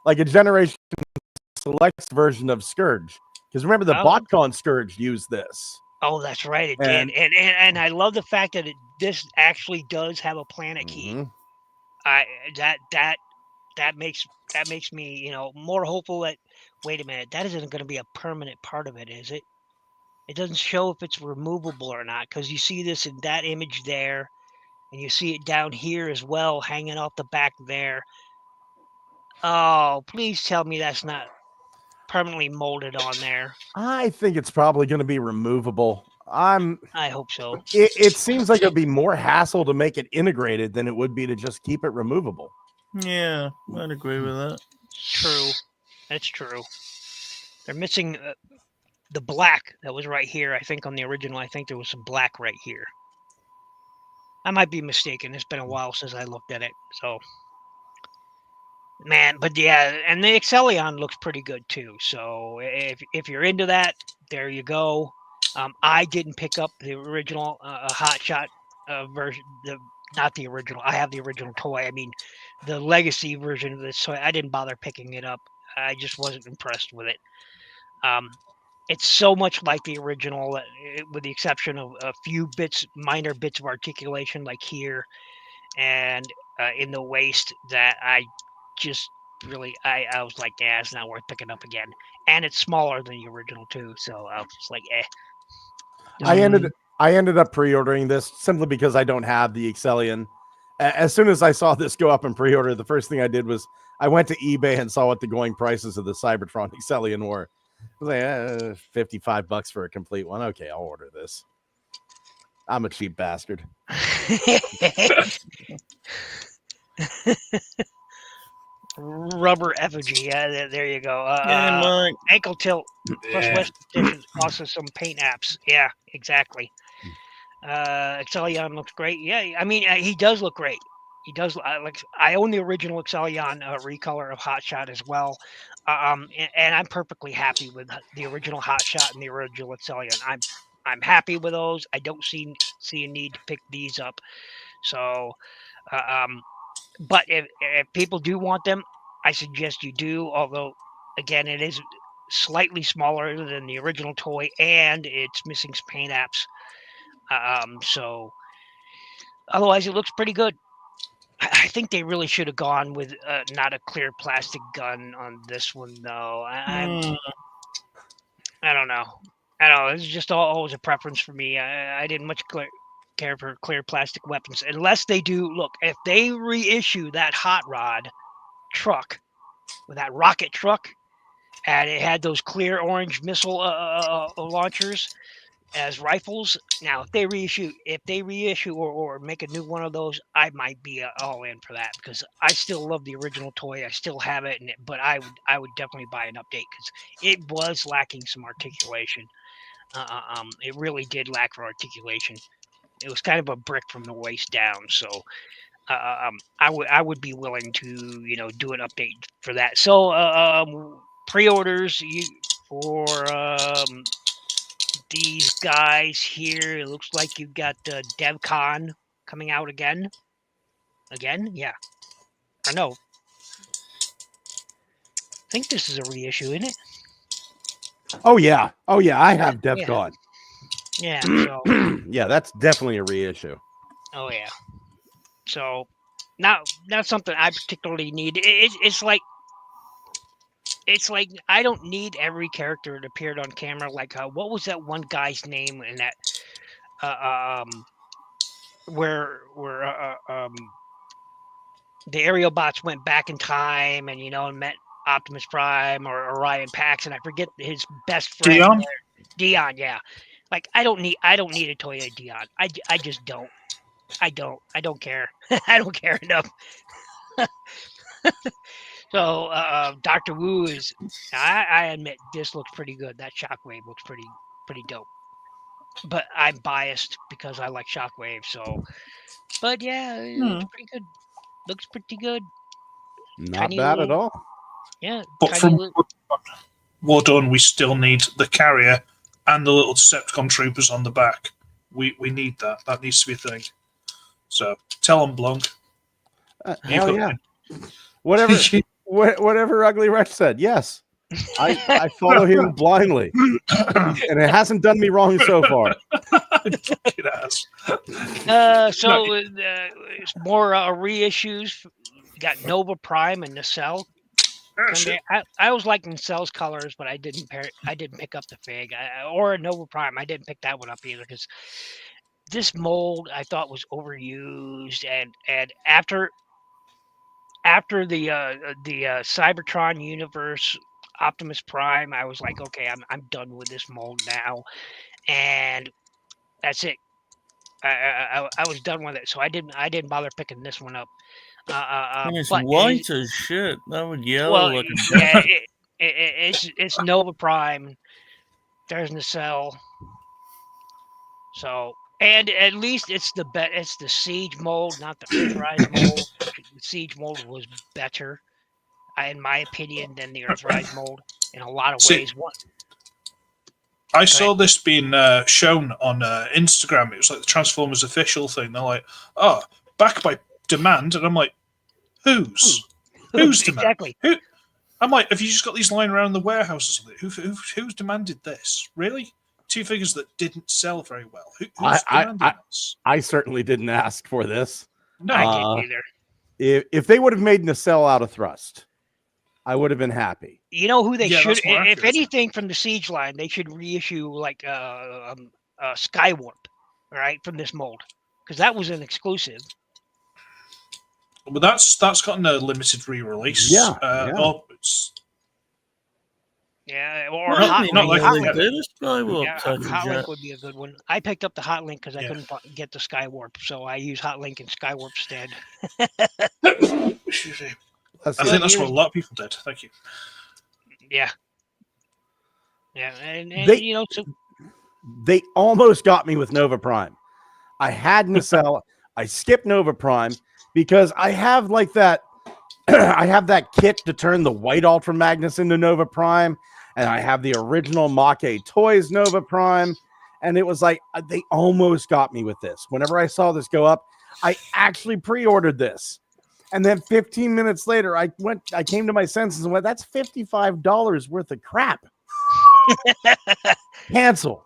Speaker 4: like a Generation Select version of Scourge. Because remember, the BotCon Scourge used this.
Speaker 1: Oh, that's right, it did, and I love the fact that this actually does have a planet key. That makes me more hopeful that wait a minute, that isn't going to be a permanent part of it, is it? It doesn't show if it's removable or not, because you see this in that image there, and you see it down here as well, hanging off the back there. Oh, please tell me that's not permanently molded on there.
Speaker 4: I think it's probably going to be removable. I
Speaker 1: hope so.
Speaker 4: It seems like it'd be more hassle to make it integrated than it would be to just keep it removable.
Speaker 2: Yeah, I'd agree with that.
Speaker 1: True. That's true. They're missing the black that was right here. I think on the original, I think there was some black right here. I might be mistaken. It's been a while since I looked at it. So, man, but yeah, and the Excellion looks pretty good too. So if you're into that, there you go. I didn't pick up the original Hot Shot version. Not the original. I have the original toy. I mean, the legacy version of this toy. I didn't bother picking it up. I just wasn't impressed with it. It's so much like the original, with the exception of a few minor bits of articulation, like here and in the waist, that I just really, I was like, yeah, it's not worth picking up again. And it's smaller than the original too, so I was just like, eh.
Speaker 4: I ended up pre-ordering this simply because I don't have the Excellion. As soon as I saw this go up in pre-order, the first thing I did was I went to eBay and saw what the going prices of the Cybertron Excellion were. I was like, $55 for a complete one. Okay, I'll order this. I'm a cheap bastard.
Speaker 1: Rubber effigy. Yeah, there you go. Ankle tilt plus West Edition, also some paint apps. Yeah, exactly. Excellion looks great. Yeah, I mean, he does look great. He does. I own the original Excellion recolor of Hot Shot as well, and I'm perfectly happy with the original Hot Shot and the original Excellion. I'm happy with those. I don't see a need to pick these up. So, but if people do want them, I suggest you do. Although, again, it is slightly smaller than the original toy, and it's missing some paint apps. So, otherwise, it looks pretty good. I think they really should have gone with not a clear plastic gun on this one, though. I don't know. I don't know. It's just always a preference for me. I didn't much care for clear plastic weapons unless they do. Look, if they reissue that hot rod truck with that rocket truck, and it had those clear orange missile launchers as rifles. Now, if they reissue or make a new one of those, I might be all in for that, because I still love the original toy. I still have it, but I would definitely buy an update because it was lacking some articulation. It really did lack for articulation. It was kind of a brick from the waist down. So I would be willing to do an update for that. So pre-orders for these guys here. It looks like you've got DevCon coming out again. Yeah. Or no. I think this is a reissue, isn't it?
Speaker 4: Oh yeah. I have DevCon.
Speaker 1: Yeah. So.
Speaker 4: Yeah, that's definitely a reissue.
Speaker 1: Oh yeah. So, not something I particularly need. It's like I don't need every character that appeared on camera. Like, what was that one guy's name in that? Where the aerial bots went back in time and met Optimus Prime or Orion Pax, and I forget his best friend. Dion, yeah. Like, I don't need a toy of Dion. I just don't. I don't care. I don't care enough. So Dr. Wu is. I admit this looks pretty good. That Shockwave looks pretty dope. But I'm biased because I like Shockwave. So, but yeah, it looks pretty good. Looks pretty good.
Speaker 4: Not bad at all.
Speaker 1: Yeah.
Speaker 3: But from War Done, we still need the carrier and the little Decepticon troopers on the back. We need that. That needs to be a thing. So tell them, Blanc.
Speaker 4: Hell yeah. Whatever Ugly Rex said. Yes. I follow him blindly. And it hasn't done me wrong so far.
Speaker 3: It has.
Speaker 1: So it's more reissues. You got Nova Prime and Nacelle. I was liking Nacelle's colors, but I didn't pick up the fig or Nova Prime. I didn't pick that one up either because this mold I thought was overused, and after the Cybertron universe Optimus Prime, I was like, okay, I'm done with this mold now, and that's it. I was done with it, so I didn't bother picking this one up.
Speaker 2: And it's white as shit. That would yellow.
Speaker 1: Well,
Speaker 2: looking.
Speaker 1: yeah, it's Nova Prime. There's Nacelle. So, and at least it's the Siege mold, not the Earthrise mold. The Siege mold was better, in my opinion, than the Earthrise mold in a lot of ways.
Speaker 3: I saw this being shown on Instagram. It was like the Transformers official thing. They're like, "Oh, back by demand," and I'm like, "Whose demand?"
Speaker 1: Exactly.
Speaker 3: Who? I'm like, "Have you just got these lying around the warehouse or something? Who's demanded this? Really? Two figures that didn't sell very well. Who's demanded this?"
Speaker 4: I certainly didn't ask for this.
Speaker 3: No,
Speaker 1: I didn't either.
Speaker 4: If they would have made Nacelle out of Thrust, I would have been happy.
Speaker 1: You know who they should, if
Speaker 3: accurate.
Speaker 1: anything, from the Siege line, they should reissue like Skywarp, right, from this mold, because that was an exclusive.
Speaker 3: but that's gotten a limited re-release.
Speaker 4: Yeah.
Speaker 1: Or
Speaker 3: Not-
Speaker 1: Hot
Speaker 3: not
Speaker 1: Link.
Speaker 3: like
Speaker 1: Hot
Speaker 3: they
Speaker 1: Link.
Speaker 3: did.
Speaker 1: Hot Link would be a good one. I picked up the Hot Link because I couldn't get the Skywarp, so I use Hot Link and Skywarp instead.
Speaker 3: Excuse me.
Speaker 4: That's
Speaker 3: I think that's what a lot of people did. Thank you.
Speaker 1: Yeah. Yeah, and so
Speaker 4: They almost got me with Nova Prime. I had Nacelle. I skipped Nova Prime because I have like that. I have that kit to turn the white Ultra Magnus into Nova Prime, and I have the original Mach-A Toys Nova Prime, And it was like they almost got me with this. Whenever I saw this go up, I actually pre-ordered this. And then 15 minutes later, I came to my senses and went, that's $55 worth of crap. Cancel.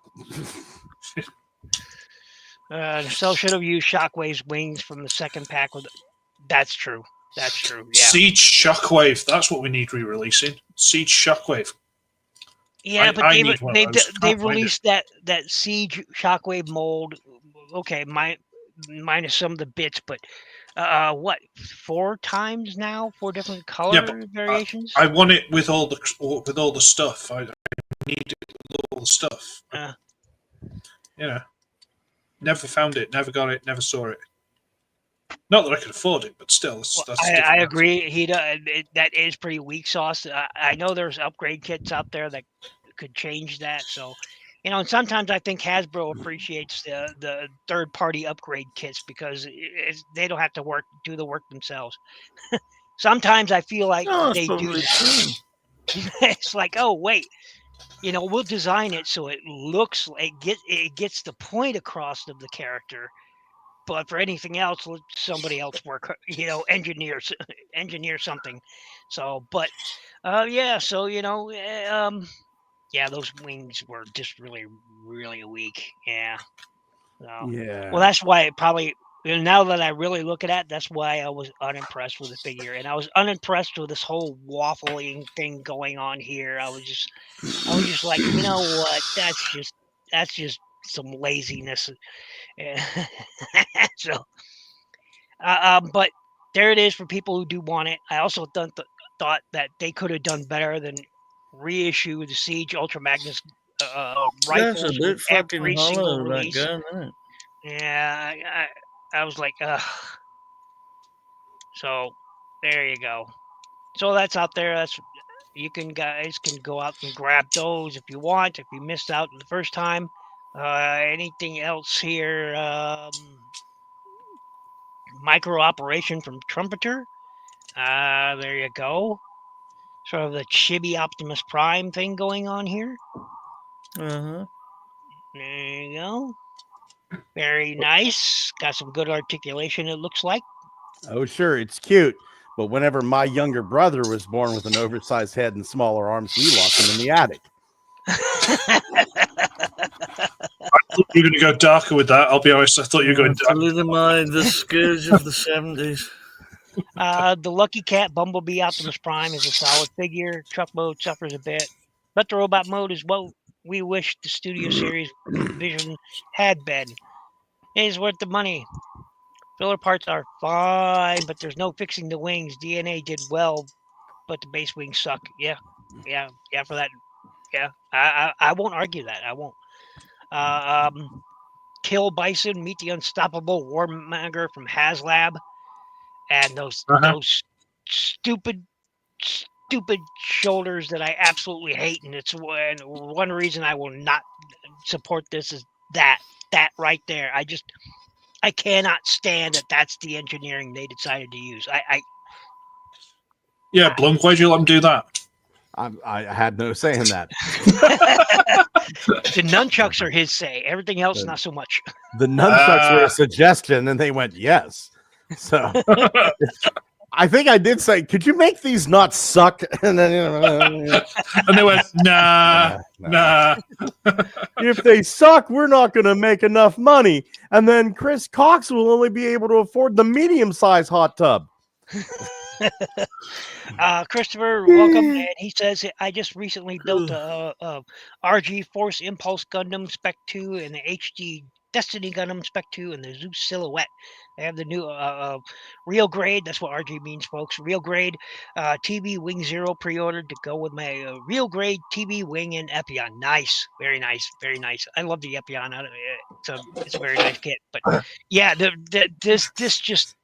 Speaker 1: So should have used Shockwave's wings from the second pack. That's true. That's true. Yeah.
Speaker 3: Siege Shockwave. That's what we need re-releasing. Siege Shockwave.
Speaker 1: Yeah, but
Speaker 3: I need one of those.
Speaker 1: they
Speaker 3: Can't find
Speaker 1: released that Siege Shockwave mold. Okay, minus some of the bits, but what 4 times now? 4 different color variations.
Speaker 3: I want it with all the stuff. I need it with all the stuff. Never found it. Never got it. Never saw it. Not that I could afford it, but still,
Speaker 1: I agree. That is pretty weak sauce. I know there's upgrade kits out there that could change that. So, and sometimes I think Hasbro appreciates the third-party upgrade kits because they don't have to do the work themselves. Sometimes I feel like they do. It's like, oh wait, we'll design it so it looks like it gets the point across of the character. But for anything else, let somebody else work, engineer something. So, but, so, those wings were just really, really weak. Yeah. So,
Speaker 4: Yeah.
Speaker 1: Well, that's why it probably, now that I really look at it, that's why I was unimpressed with the figure. And I was unimpressed with this whole waffling thing going on here. I was just like, you know what? That's just some laziness. So, but there it is for people who do want it. I also thought that they could have done better than reissue the Siege Ultra Magnus rifles.
Speaker 2: That's a bit fucking hollow, that gun, isn't it?
Speaker 1: Yeah, I was like, ugh. So there you go. So that's out there. You guys can go out and grab those if you want. If you missed out the first time. Anything else here? Micro operation from Trumpeter. There you go. Sort of the chibi Optimus Prime thing going on here.
Speaker 2: Uh-huh.
Speaker 1: There you go. Very nice. Got some good articulation, it looks like.
Speaker 4: Oh, sure. It's cute. But whenever my younger brother was born with an oversized head and smaller arms, we locked him in the attic.
Speaker 3: I thought you were going to go darker with that. I'll be honest. I thought you were going darker.
Speaker 2: The scourge of the 70s.
Speaker 1: The Lucky Cat Bumblebee Optimus Prime is a solid figure. Truck mode suffers a bit, but the robot mode is what we wish the Studio Series Vision had been. It is worth the money. Filler parts are fine, but there's no fixing the wings. DNA did well, but the base wings suck. Yeah, for that. Yeah, I won't argue that. I won't. Kill Bison, meet the unstoppable warmonger from HasLab, and those stupid shoulders that I absolutely hate. And it's one reason I will not support this is that right there. I cannot stand that. That's the engineering they decided to use.
Speaker 3: Blunk, why'd you let them do that?
Speaker 4: I had no say in that.
Speaker 1: The nunchucks are his say. Everything else, not so much.
Speaker 4: The nunchucks were a suggestion, and they went yes. So I think I did say, "Could you make these not suck?" And then
Speaker 3: and they went, "Nah."
Speaker 4: If they suck, we're not going to make enough money, and then Chris Cox will only be able to afford the medium-sized hot tub.
Speaker 1: Christopher, welcome. And he says, I just recently built a RG Force Impulse Gundam Spec 2 and the HD Destiny Gundam Spec 2 and the Zeus Silhouette. They have the new real grade. That's what RG means, folks. Real grade TB Wing Zero pre-ordered to go with my real grade TB Wing and Epion. Nice. Very nice. Very nice. I love the Epion. It's a very nice kit. But yeah, this just...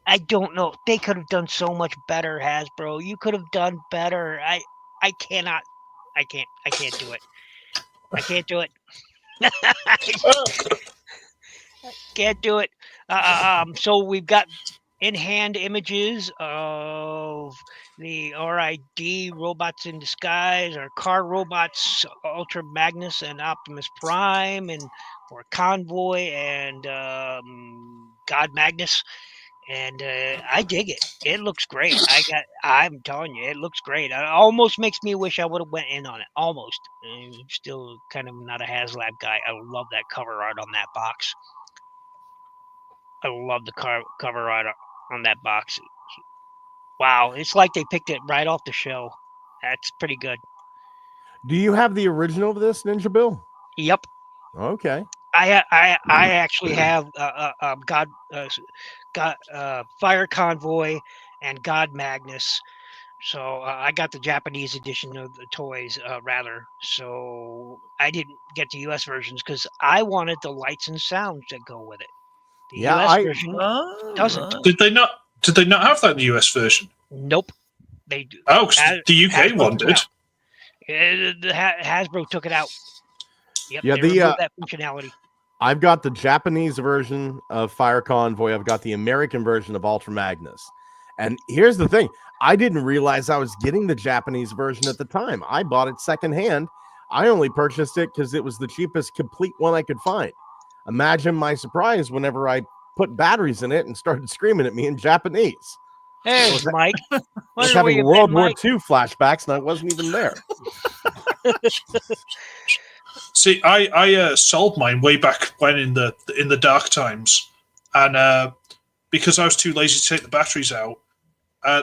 Speaker 1: I don't know. They could have done so much better, Hasbro. You could have done better. I can't do it. I can't do it. Can't do it. So we've got in-hand images of the RID robots in disguise, or car robots, Ultra Magnus and Optimus Prime, and or Convoy and God Magnus. And I dig it. It looks great. I'm telling you, it looks great. It almost makes me wish I would have went in on it. Almost. I'm still kind of not a HasLab guy. I love that cover art on that box. I love the cover art on that box. Wow, it's like they picked it right off the show. That's pretty good.
Speaker 4: Do you have the original of this, Ninja Bill?
Speaker 1: Yep.
Speaker 4: Okay.
Speaker 1: I actually have Fire Convoy and God Magnus. So I got the Japanese edition of the toys, rather. So I didn't get the U.S. versions because I wanted the lights and sounds that go with it. The U.S. version doesn't.
Speaker 3: Did they not have that in the US version?
Speaker 1: Nope. They do.
Speaker 3: Oh, 'cause the UK
Speaker 1: Hasbro
Speaker 3: one
Speaker 1: took
Speaker 3: did.
Speaker 1: Hasbro took it out. Yep,
Speaker 4: Yeah,
Speaker 1: they removed that functionality.
Speaker 4: I've got the Japanese version of Fire Convoy. I've got the American version of Ultra Magnus. And here's the thing. I didn't realize I was getting the Japanese version at the time. I bought it secondhand. I only purchased it because it was the cheapest complete one I could find. Imagine my surprise whenever I put batteries in it and started screaming at me in Japanese.
Speaker 1: Hey, Mike.
Speaker 4: I was having World War II flashbacks, and I wasn't even there.
Speaker 3: See, I sold mine way back when in the dark times, and because I was too lazy to take the batteries out,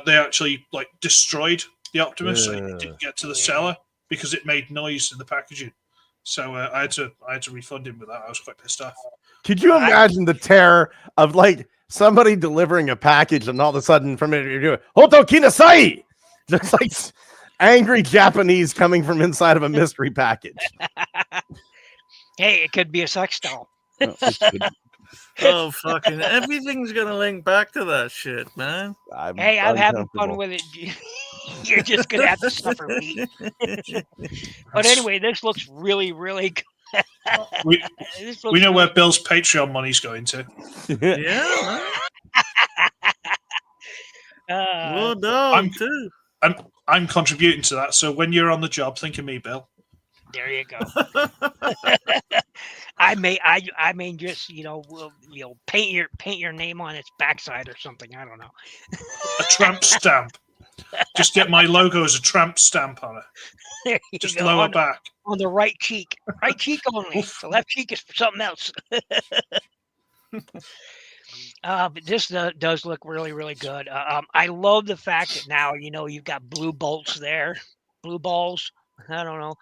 Speaker 3: they actually like destroyed the Optimus. So it didn't get to the seller because it made noise in the packaging. So I had to refund him with that. I was quite pissed off.
Speaker 4: Could you imagine the terror of like somebody delivering a package and all of a sudden from it you're doing Hoto Kinasai? Just like angry Japanese coming from inside of a mystery package.
Speaker 1: Hey, it could be a sex doll.
Speaker 2: Oh, fucking everything's gonna link back to that shit, man.
Speaker 1: I'm having fun with it. You're just gonna have to suffer me. But anyway, this looks really, really good.
Speaker 3: We know where Bill's Patreon money's going to.
Speaker 2: Yeah. Well done, too.
Speaker 3: I'm contributing to that. So when you're on the job, think of me, Bill.
Speaker 1: There you go. I may just paint your name on its backside or something. I don't know.
Speaker 3: A tramp stamp. Just get my logo as a tramp stamp on it. Just lower back.
Speaker 1: On the right cheek. Right cheek only. The left cheek is for something else. But this does look really, really good. I love the fact that now, you've got blue bolts there. Blue balls. I don't know.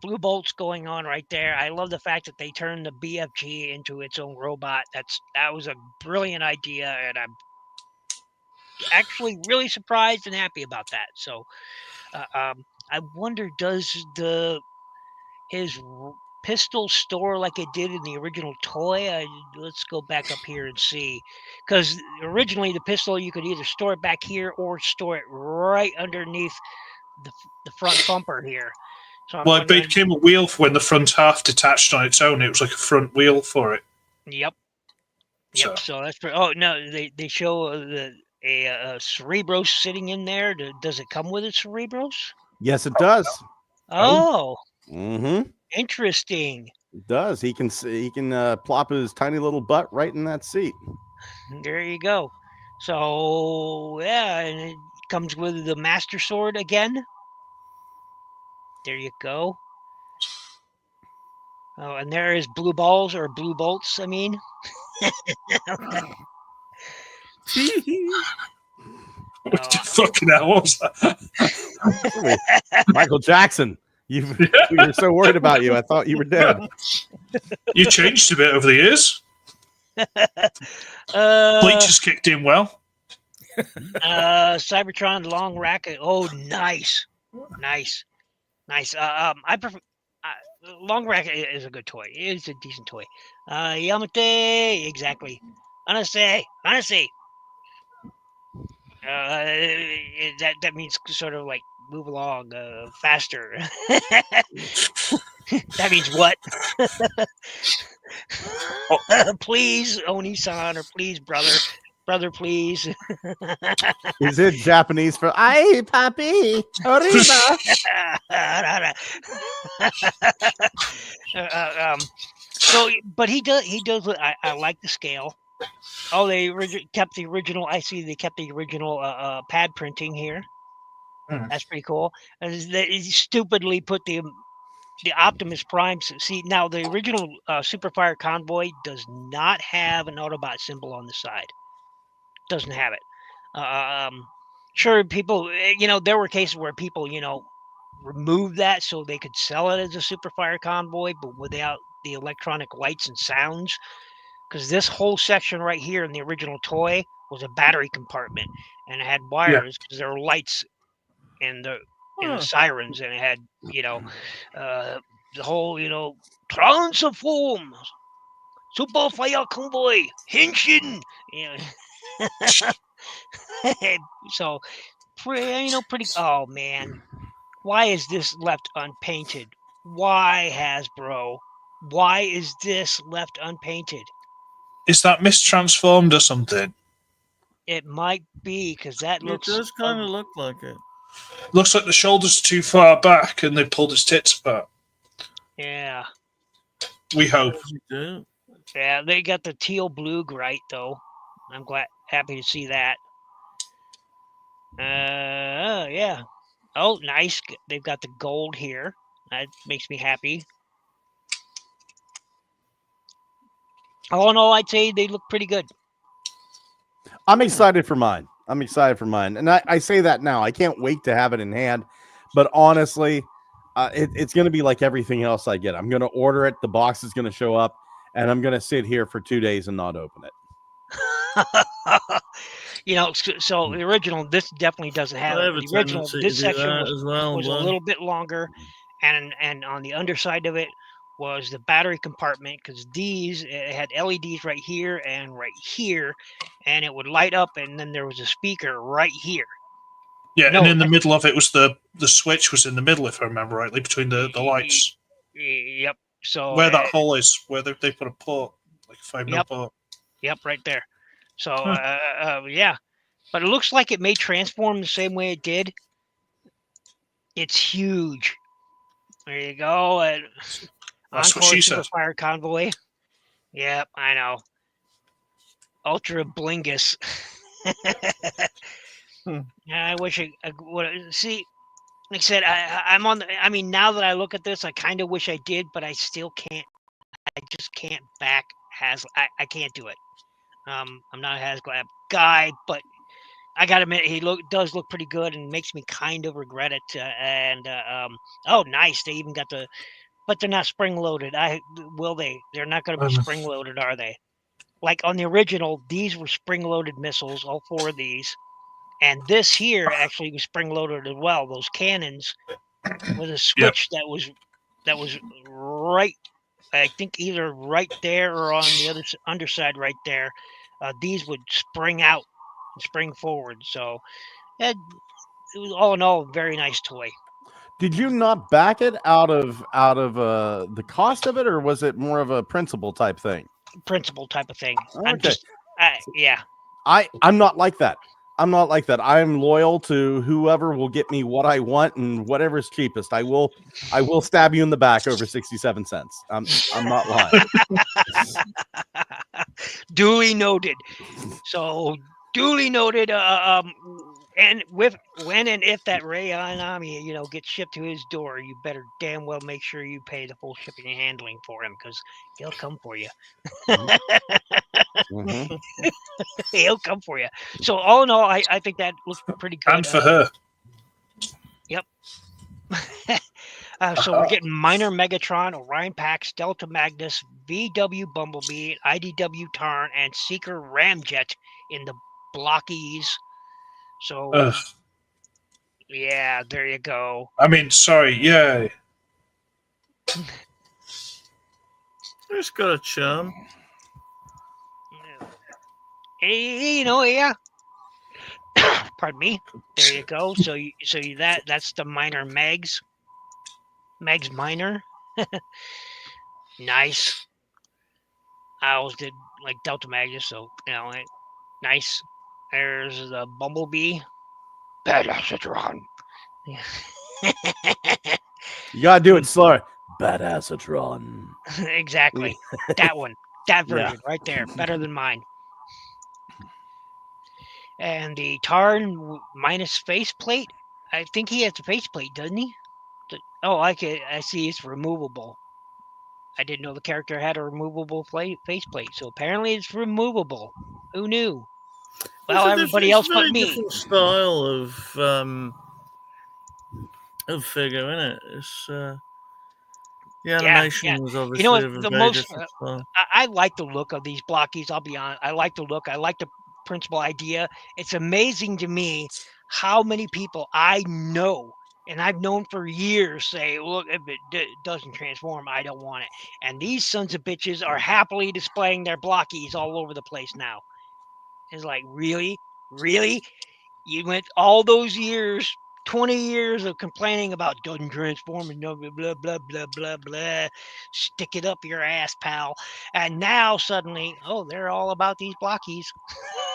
Speaker 1: Blue bolts going on right there. I love the fact that they turned the BFG into its own robot. That was a brilliant idea, and I'm actually really surprised and happy about that. So I wonder, does his pistol store like it did in the original toy? Let's go back up here and see, because originally the pistol, you could either store it back here or store it right underneath the front bumper here. So
Speaker 3: it became a wheel when the front half detached on its own. It was like a front wheel for it.
Speaker 1: Yep. So that's pretty. Oh no, they show a Cerebros sitting in there. Does it come with a Cerebros?
Speaker 4: Yes, it does.
Speaker 1: Oh.
Speaker 4: Mm-hmm.
Speaker 1: Interesting.
Speaker 4: It does. He can plop his tiny little butt right in that seat.
Speaker 1: There you go. So yeah, and it comes with the Master Sword again. There you go. Oh, and there is blue balls or blue bolts. I mean.
Speaker 3: Fucking hell, what was that?
Speaker 4: Michael Jackson. We were so worried about you. I thought you were dead.
Speaker 3: You changed a bit over the years. Bleachers kicked in well.
Speaker 1: Cybertron Long Rack. Oh, nice. I prefer Long Rack is a good toy. It's a decent toy. Yamate, exactly. Honestly. That means sort of like move along faster. That means what? Please, Oni-san, or please, brother, brother, please.
Speaker 4: Is it Japanese for "Ay, papi, arriba"?
Speaker 1: So, but he does. I like the scale. Oh, they kept the original. I see they kept the original pad printing here. That's pretty cool. And they stupidly put the Optimus Prime. See, now the original Superfire Convoy does not have an Autobot symbol on the side. Doesn't have it. Sure, people, there were cases where people, removed that so they could sell it as a Superfire Convoy, but without the electronic lights and sounds. Because this whole section right here in the original toy was a battery compartment, and it had wires because there were lights and the sirens, and it had the whole transform super fire convoy henshin, so pretty. Oh man, why is this left unpainted? Why, Hasbro? Why is this left unpainted?
Speaker 3: Is that mistransformed or something?
Speaker 1: It might be because that
Speaker 2: It
Speaker 1: looks.
Speaker 2: does kind of look like it.
Speaker 3: Looks like the shoulders are too far back and they pulled his tits apart.
Speaker 1: Yeah.
Speaker 3: We hope.
Speaker 2: You do.
Speaker 1: Yeah, they got the teal blue right though. I'm happy to see that. Yeah. Oh, nice. They've got the gold here. That makes me happy. All in all, I'd say they look pretty good.
Speaker 4: I'm excited for mine. And I say that now. I can't wait to have it in hand. But honestly, it's going to be like everything else I get. I'm going to order it. The box is going to show up, and I'm going to sit here for 2 days and not open it.
Speaker 1: So the original, this definitely doesn't have it. The original, this section was a little bit longer, and on the underside of it was the battery compartment, because it had LEDs right here, and it would light up, and then there was a speaker right here.
Speaker 3: Yeah, and in the middle of it was the switch was in the middle, if I remember rightly, between the lights.
Speaker 1: Yep. So
Speaker 3: where that hole is, where they put a port, like a 5mm port.
Speaker 1: Yep, right there. So yeah, but it looks like it may transform the same way it did. It's huge. There you go.
Speaker 3: That's what she said.
Speaker 1: Fire Convoy. Yep, I know. Ultra Blingus. I wish I would see. Like I said, I'm on. Now that I look at this, I kind of wish I did, but I still can't. I just can't back I can't do it. I'm not a HasLab guy, but I gotta admit he does look pretty good and makes me kind of regret it. Oh, nice! They even got but they're not spring loaded. Will they? They're not going to be spring loaded, are they? Like on the original, these were spring loaded missiles, all 4 of these, and this here actually was spring loaded as well. Those cannons with a switch that was right. I think either right there or on the other underside right there. These would spring out and spring forward. So it was all in all a very nice toy.
Speaker 4: Did you not back it out of the cost of it, or was it more of a principle type thing?
Speaker 1: Principle type of thing.
Speaker 4: Okay.
Speaker 1: I'm
Speaker 4: not like that. I'm loyal to whoever will get me what I want and whatever's cheapest. I will stab you in the back over 67 cents. I'm not lying.
Speaker 1: Duly noted. So duly noted. And when and if that Rayon Ami, gets shipped to his door, you better damn well make sure you pay the full shipping and handling for him, because he'll come for you.
Speaker 4: Mm-hmm.
Speaker 1: He'll come for you. So all in all, I think that looks pretty good.
Speaker 3: And for her.
Speaker 1: Yep. So we're getting Minor Megatron, Orion Pax, Delta Magnus, VW Bumblebee, IDW Tarn, and Seeker Ramjet in the blockies. So, yeah, there you go.
Speaker 3: Sorry, yeah.
Speaker 2: It's got a charm.
Speaker 1: Yeah. Pardon me. There you go. So that's the Minor Megs. Megs Minor. Nice. I always did like Delta Magnus, so Nice. There's the Bumblebee. Badassatron.
Speaker 4: You gotta do it slower. Badassatron.
Speaker 1: Exactly. That one. That
Speaker 4: Yeah.
Speaker 1: version right there. Better than mine. And the Tarn minus faceplate. I think he has a faceplate, doesn't he? Oh, I see. It's removable. I didn't know the character had a removable faceplate, so apparently it's removable. Who knew? Well, everybody else
Speaker 2: it's a very
Speaker 1: but me.
Speaker 2: different style of figure, isn't it? It's the animation was obviously
Speaker 1: You know what?
Speaker 2: of a
Speaker 1: The
Speaker 2: very
Speaker 1: most
Speaker 2: different style.
Speaker 1: I like the look of these blockies. I'll be honest. I like the look. I like the principal idea. It's amazing to me how many people I know and I've known for years say, "Look, if it doesn't transform, I don't want it." And these sons of bitches are happily displaying their blockies all over the place now. It's like, really, really, you went all those years. 20 years of complaining about doesn't transform and no blah blah blah blah blah blah. Stick it up your ass, pal. And now suddenly, oh, they're all about these blockies.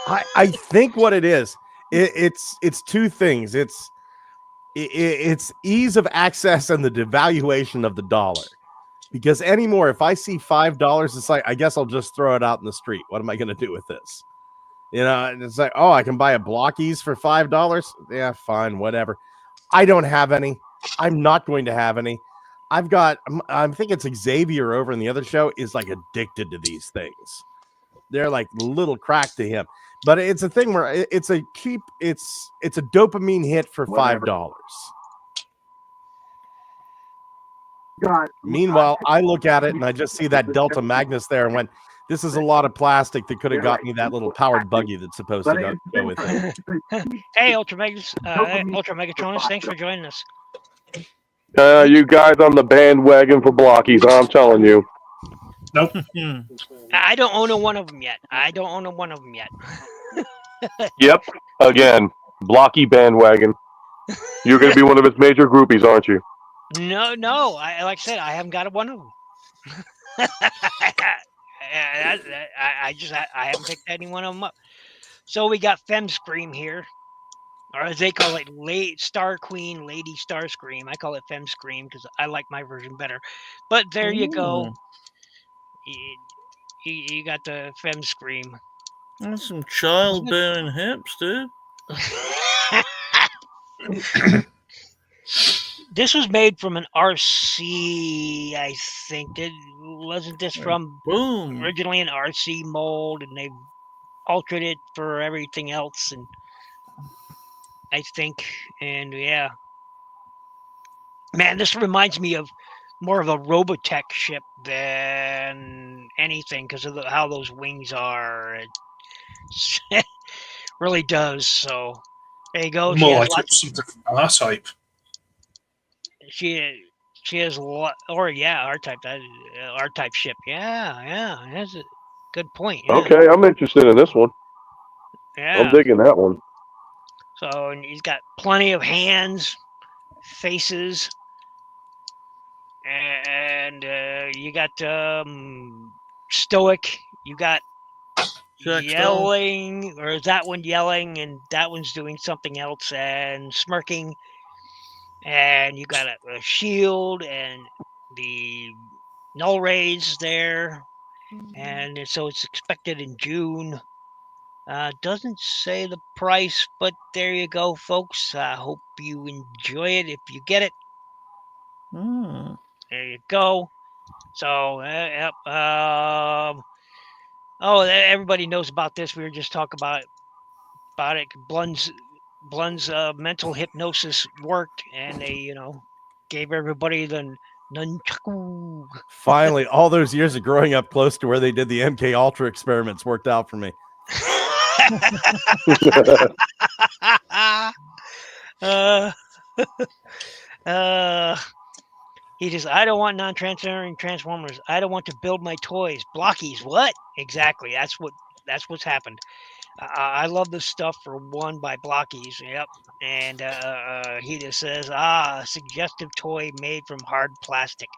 Speaker 4: I think what it is, it's two things. It's ease of access and the devaluation of the dollar. Because anymore, if I see $5, it's like, I guess I'll just throw it out in the street. What am I going to do with this? You know, and it's like, oh, I can buy a blockies for $5. Yeah, fine, whatever. I don't have any. I'm not going to have any. I've got, I think it's Xavier over in the other show is like addicted to these things. They're like little crack to him. But it's a thing where it's a dopamine hit for $5.
Speaker 5: God.
Speaker 4: Meanwhile, I look at it and I just see that Delta Magnus there and went, this is a lot of plastic that could have got me that little powered buggy that's supposed to go with it.
Speaker 1: Hey, Ultra Megatronus, thanks for joining us.
Speaker 6: You guys on the bandwagon for blockies, I'm telling you.
Speaker 3: Nope.
Speaker 1: I don't own one of them yet.
Speaker 6: Yep. Again, blocky bandwagon. You're going to be one of its major groupies, aren't you?
Speaker 1: No. Like I said, I haven't got one of them. I haven't picked any one of them up. So we got Fem Scream here, or as they call it, Star Queen, Lady Star Scream. I call it Fem Scream because I like my version better. But there you go. You got the Fem Scream.
Speaker 2: That's some childbearing hips, dude.
Speaker 1: This was made from an RC, I think. Wasn't this from originally an RC mold, and they've altered it for everything else, and I think, and yeah. Man, this reminds me of more of a Robotech ship than anything because of how those wings are. It really does. So there you go.
Speaker 3: More like it's something from R-Type.
Speaker 1: She has a lot, or R-Type. That R-Type ship. Yeah. That's a good point. Yeah.
Speaker 6: Okay, I'm interested in this one.
Speaker 1: Yeah.
Speaker 6: I'm digging that one.
Speaker 1: So, and he's got plenty of hands, faces, and you got Stoic. You got yelling, or is that one yelling, and that one's doing something else and smirking. And you got a shield and the null rays there, and so it's expected in June. Doesn't say the price, but there you go, folks. I hope you enjoy it if you get it. There you go. So, everybody knows about this. We were just talking about it. Blund's mental hypnosis worked, and they, gave everybody the nunchaku.
Speaker 4: Finally, all those years of growing up close to where they did the MK Ultra experiments worked out for me.
Speaker 1: He just, I don't want non-transferring transformers. I don't want to build my toys. Blockies, what? Exactly. That's what's happened. I love this stuff for one by Blockies. Yep. And he just says, a suggestive toy made from hard plastic.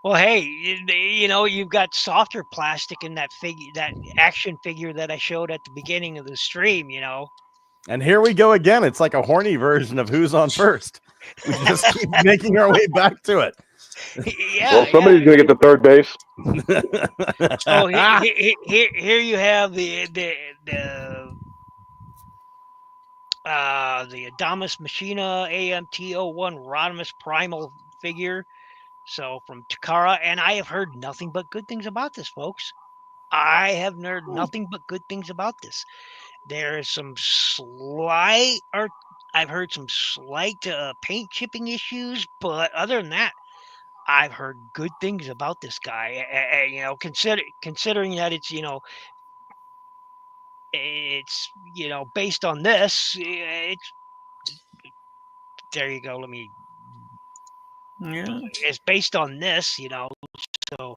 Speaker 1: Well, hey, you've got softer plastic in that figure, that action figure that I showed at the beginning of the stream.
Speaker 4: And here we go again. It's like a horny version of Who's on First. We just keep making our way back to it.
Speaker 1: Yeah.
Speaker 6: Well, somebody's going to get to third base.
Speaker 1: So here you have the Adamas Machina AMT-01 Rodimus Primal figure. So from Takara, and I have heard nothing but good things about this, folks. I have heard nothing but good things about this. There is some I've heard some slight paint chipping issues, but other than that, I've heard good things about this guy. Considering that it's based on this. There you go. Let me.
Speaker 2: Yeah.
Speaker 1: It's based on this, So,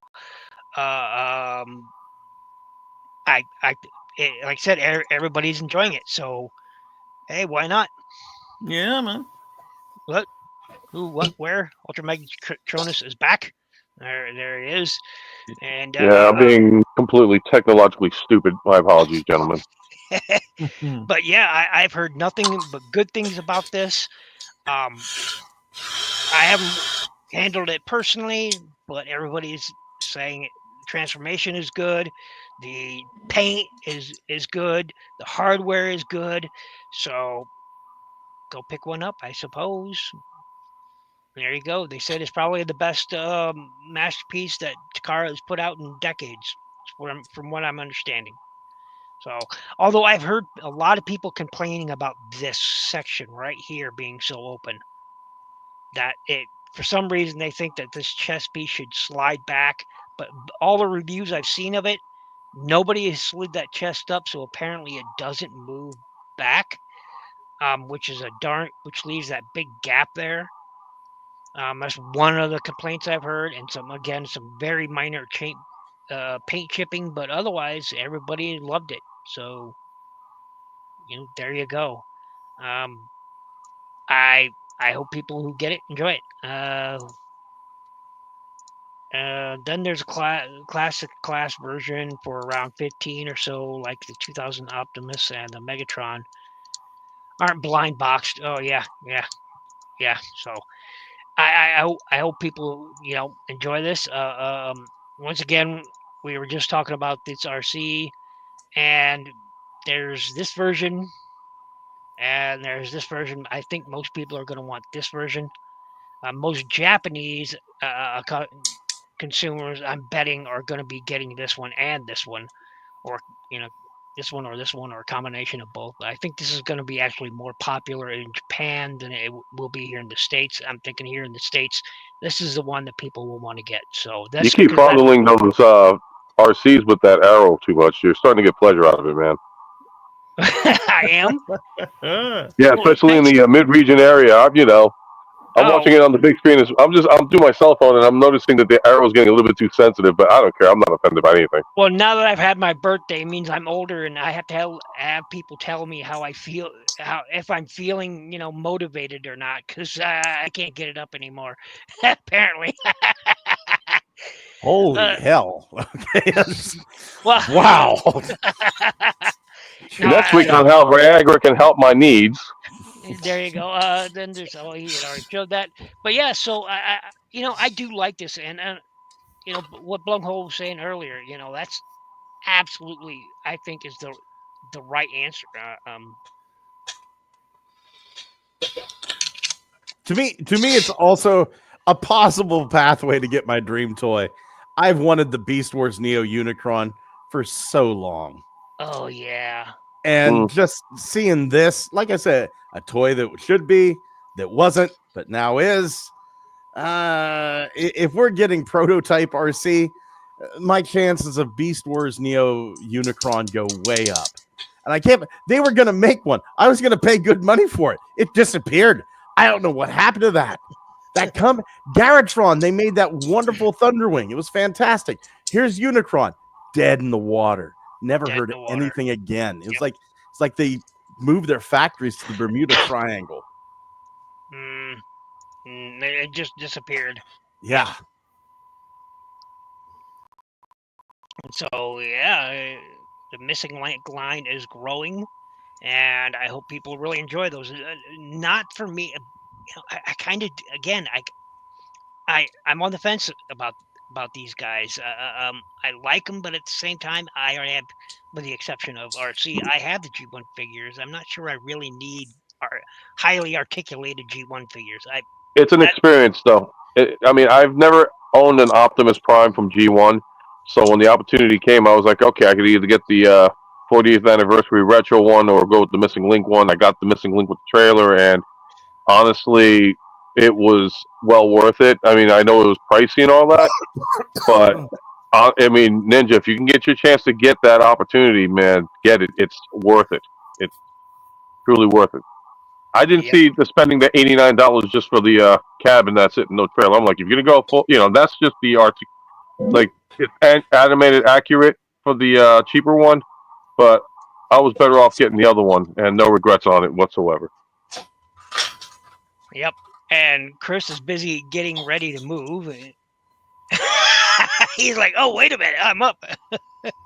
Speaker 1: like I said, everybody's enjoying it. So, hey, why not?
Speaker 2: Yeah, man.
Speaker 1: What? Who? What? Where? Ultra Megatronus is back. There he is. And
Speaker 6: Yeah, I'm being completely technologically stupid. My apologies, gentlemen.
Speaker 1: But yeah, I've heard nothing but good things about this. I haven't handled it personally, but everybody's saying transformation is good. The paint is good. The hardware is good. So go pick one up, I suppose. There you go. They said it's probably the best masterpiece that Takara has put out in decades, from what I'm understanding. So, although I've heard a lot of people complaining about this section right here being so open, that for some reason they think that this chest piece should slide back, but all the reviews I've seen of it, nobody has slid that chest up, so apparently it doesn't move back, which leaves that big gap there. That's one of the complaints I've heard, and some very minor paint chipping, but otherwise everybody loved it. So, there you go. I hope people who get it enjoy it. Then there's a classic class version for around 15 or so, like the 2000 Optimus and the Megatron. Aren't blind boxed. Oh yeah. So I hope people enjoy this. Once again, we were just talking about this RC, and there's this version, and there's this version. I think most people are going to want this version. Most Japanese consumers, I'm betting, are going to be getting this one and this one, or this one or this one, or a combination of both. I think this is going to be actually more popular in Japan than it will be here in the States. I'm thinking here in the States, this is the one that people will want to get. So that's
Speaker 6: You keep fondling those RCs with that arrow too much. You're starting to get pleasure out of it, man.
Speaker 1: I am.
Speaker 6: Yeah, especially in the mid-region area. I'm watching it on the big screen. I'm doing my cell phone, and I'm noticing that the arrow is getting a little bit too sensitive. But I don't care. I'm not offended by anything.
Speaker 1: Well, now that I've had my birthday, it means I'm older, and I have to have people tell me how I feel, if I'm feeling, motivated or not, because I can't get it up anymore. Apparently.
Speaker 4: Holy hell! Okay.
Speaker 1: Well,
Speaker 4: wow.
Speaker 6: Next week on how Viagra can help my needs.
Speaker 1: There you go. Then there's he had already showed that, but yeah. So I do like this, and what Blumhole was saying earlier. That's absolutely, I think, is the right answer.
Speaker 4: To me, it's also a possible pathway to get my dream toy. I've wanted the Beast Wars Neo Unicron for so long.
Speaker 1: Oh yeah.
Speaker 4: And just seeing this, like I said, a toy that should be, that wasn't, but now is. If we're getting prototype RC, my chances of Beast Wars Neo Unicron go way up. And they were going to make one. I was going to pay good money for it. It disappeared. I don't know what happened to that. Garrotron, they made that wonderful Thunderwing. It was fantastic. Here's Unicron, dead in the water. Never heard anything again. It's like they moved their factories to the Bermuda Triangle.
Speaker 1: It just disappeared.
Speaker 4: Yeah.
Speaker 1: So yeah, the missing link line is growing, and I hope people really enjoy those. Not for me. I kind of again I'm on the fence about these guys. I like them, but at the same time, I already have, with the exception of RC, I have the G1 figures. I'm not sure I really need highly articulated G1 figures.
Speaker 6: It's an experience, though. I mean, I've never owned an Optimus Prime from G1, so when the opportunity came, I was like, okay, I could either get the 40th anniversary retro one or go with the Missing Link one. I got the Missing Link with the trailer, and honestly, it was well worth it. I mean, I know it was pricey and all that, but I mean, Ninja, if you can get your chance to get that opportunity, man, get it. It's worth it. It's truly worth it. I didn't
Speaker 1: Yep.
Speaker 6: see the spending the $89 just for the cabin that's it, no trailer. I'm like, if you're gonna go full, that's just the art, like it's animated accurate for the cheaper one, but I was better off getting the other one, and no regrets on it whatsoever.
Speaker 1: Yep. And Chris is busy getting ready to move. He's like, "Oh, wait a minute, I'm up."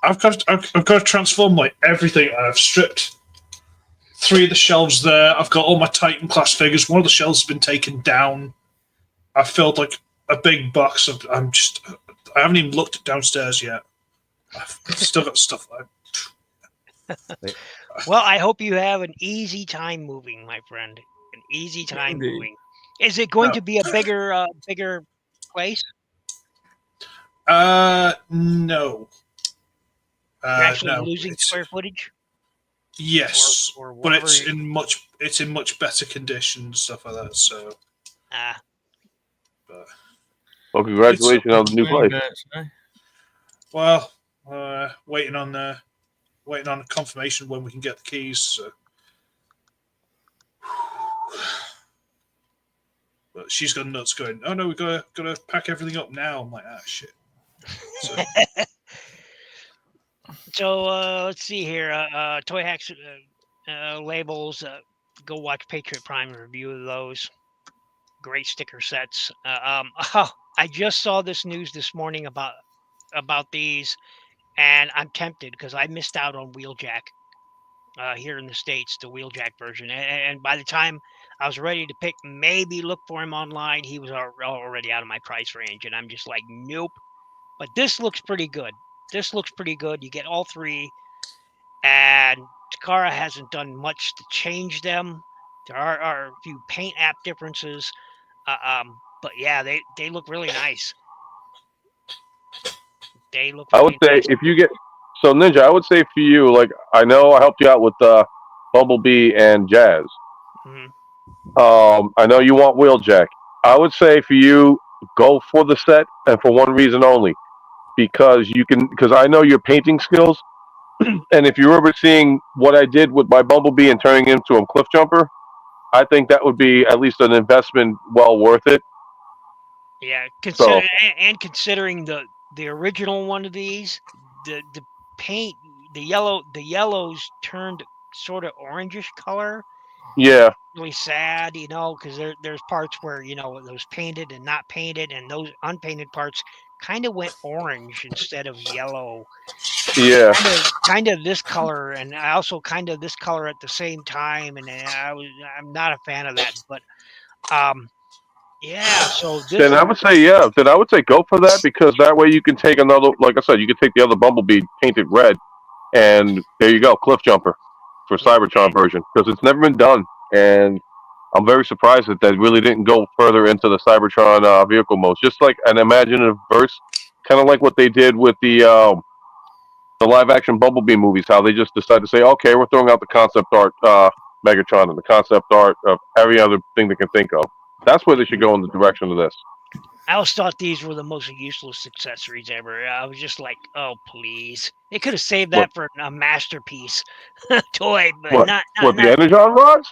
Speaker 3: I've got to transform like everything. I've stripped 3 of the shelves there. I've got all my Titan class figures. One of the shelves has been taken down. I filled like a big box of. I haven't even looked downstairs yet. I've still got stuff like.
Speaker 1: Well, I hope you have an easy time moving, my friend. An easy time
Speaker 2: Indeed.
Speaker 1: moving. Is it going
Speaker 3: No.
Speaker 1: to be a bigger place?
Speaker 3: No.
Speaker 1: You're actually
Speaker 3: No.
Speaker 1: losing
Speaker 3: It's-
Speaker 1: square footage?
Speaker 3: Yes,
Speaker 1: Or
Speaker 3: but
Speaker 1: whatever
Speaker 3: it's
Speaker 1: you-
Speaker 3: in much better condition and stuff like that. So,
Speaker 1: Ah,
Speaker 3: but,
Speaker 6: Well, congratulations on the new place.
Speaker 3: well, waiting on a confirmation when we can get the keys. So. But she's got nuts going. Oh no, we gotta pack everything up now. I'm like, ah, shit. So,
Speaker 1: so let's see here. Toy Hacks labels. Go watch Patriot Prime and review those. Great sticker sets. I just saw this news this morning about these, and I'm tempted because I missed out on Wheeljack here in the States, the Wheeljack version. And by the time I was ready to maybe look for him online, he was already out of my price range, and I'm just like, nope. But this looks pretty good. You get all 3, and Takara hasn't done much to change them. There are a few paint app differences, but yeah, they look really nice. They look.
Speaker 6: I would say if you get so Ninja, I would say for you, like I know I helped you out with Bumblebee and Jazz.
Speaker 1: Mhm.
Speaker 6: I know you want Wheeljack. I would say for you, go for the set, and for one reason only, because I know your painting skills, and if you remember seeing what I did with my Bumblebee and turning him into a cliff jumper, I think that would be at least an investment well worth it.
Speaker 1: Yeah,
Speaker 6: So-
Speaker 1: considering the original one of these, the paint, the yellows turned sort of orangish color.
Speaker 6: Yeah,
Speaker 1: Really sad, because there's parts where it was painted and not painted, and those unpainted parts kind of went orange instead of yellow.
Speaker 6: yeah.
Speaker 1: Kind of this color, and I also kind of this color at the same time, and I'm not a fan of that, but yeah. So this
Speaker 6: Then I would say go for that, because that way you can take another. Like I said, you can take the other Bumblebee painted red, and there you go, cliff jumper for Cybertron version, because it's never been done, and I'm very surprised that they really didn't go further into the Cybertron vehicle modes. Just like an imaginative verse, kind of like what they did with the live action Bumblebee movies, how they just decided to say, okay, we're throwing out the concept art Megatron and the concept art of every other thing they can think of. That's where they should go in the direction of this.
Speaker 1: I always thought these were the most useless accessories ever. I was just like, oh please, they could have saved that for a masterpiece toy, but
Speaker 6: What?
Speaker 1: not.
Speaker 6: The Energon rods?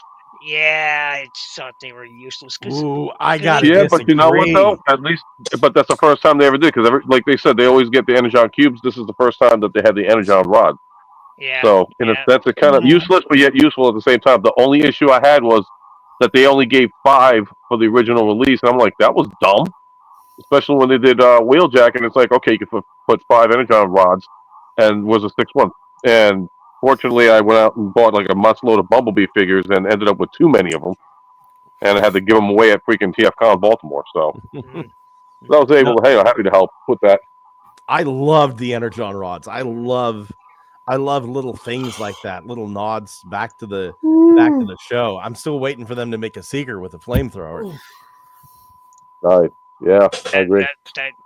Speaker 1: Yeah, I just thought they were useless.
Speaker 4: Ooh, I got
Speaker 6: Yeah, but you know what though? At least, but that's the first time they ever did, because like they said, they always get the Energon cubes. This is the first time that they had the Energon rod.
Speaker 1: Yeah.
Speaker 6: So in a sense, it's kind of useless, but yet useful at the same time. The only issue I had was that they only gave 5 for the original release, and I'm like, that was dumb. especially when they did Wheeljack, and it's like, okay, you can put 5 energon rods, and was a 6-1. And fortunately, I went out and bought like a month's load of Bumblebee figures, and ended up with too many of them, and I had to give them away at freaking TFCon Baltimore. So
Speaker 1: Mm.
Speaker 6: I was able to, hey, I'm happy to help with that.
Speaker 4: I loved the energon rods. I love little things like that, little nods back to the show. I'm still waiting for them to make a Seeker with a flamethrower.
Speaker 6: Right. Yeah, I agree.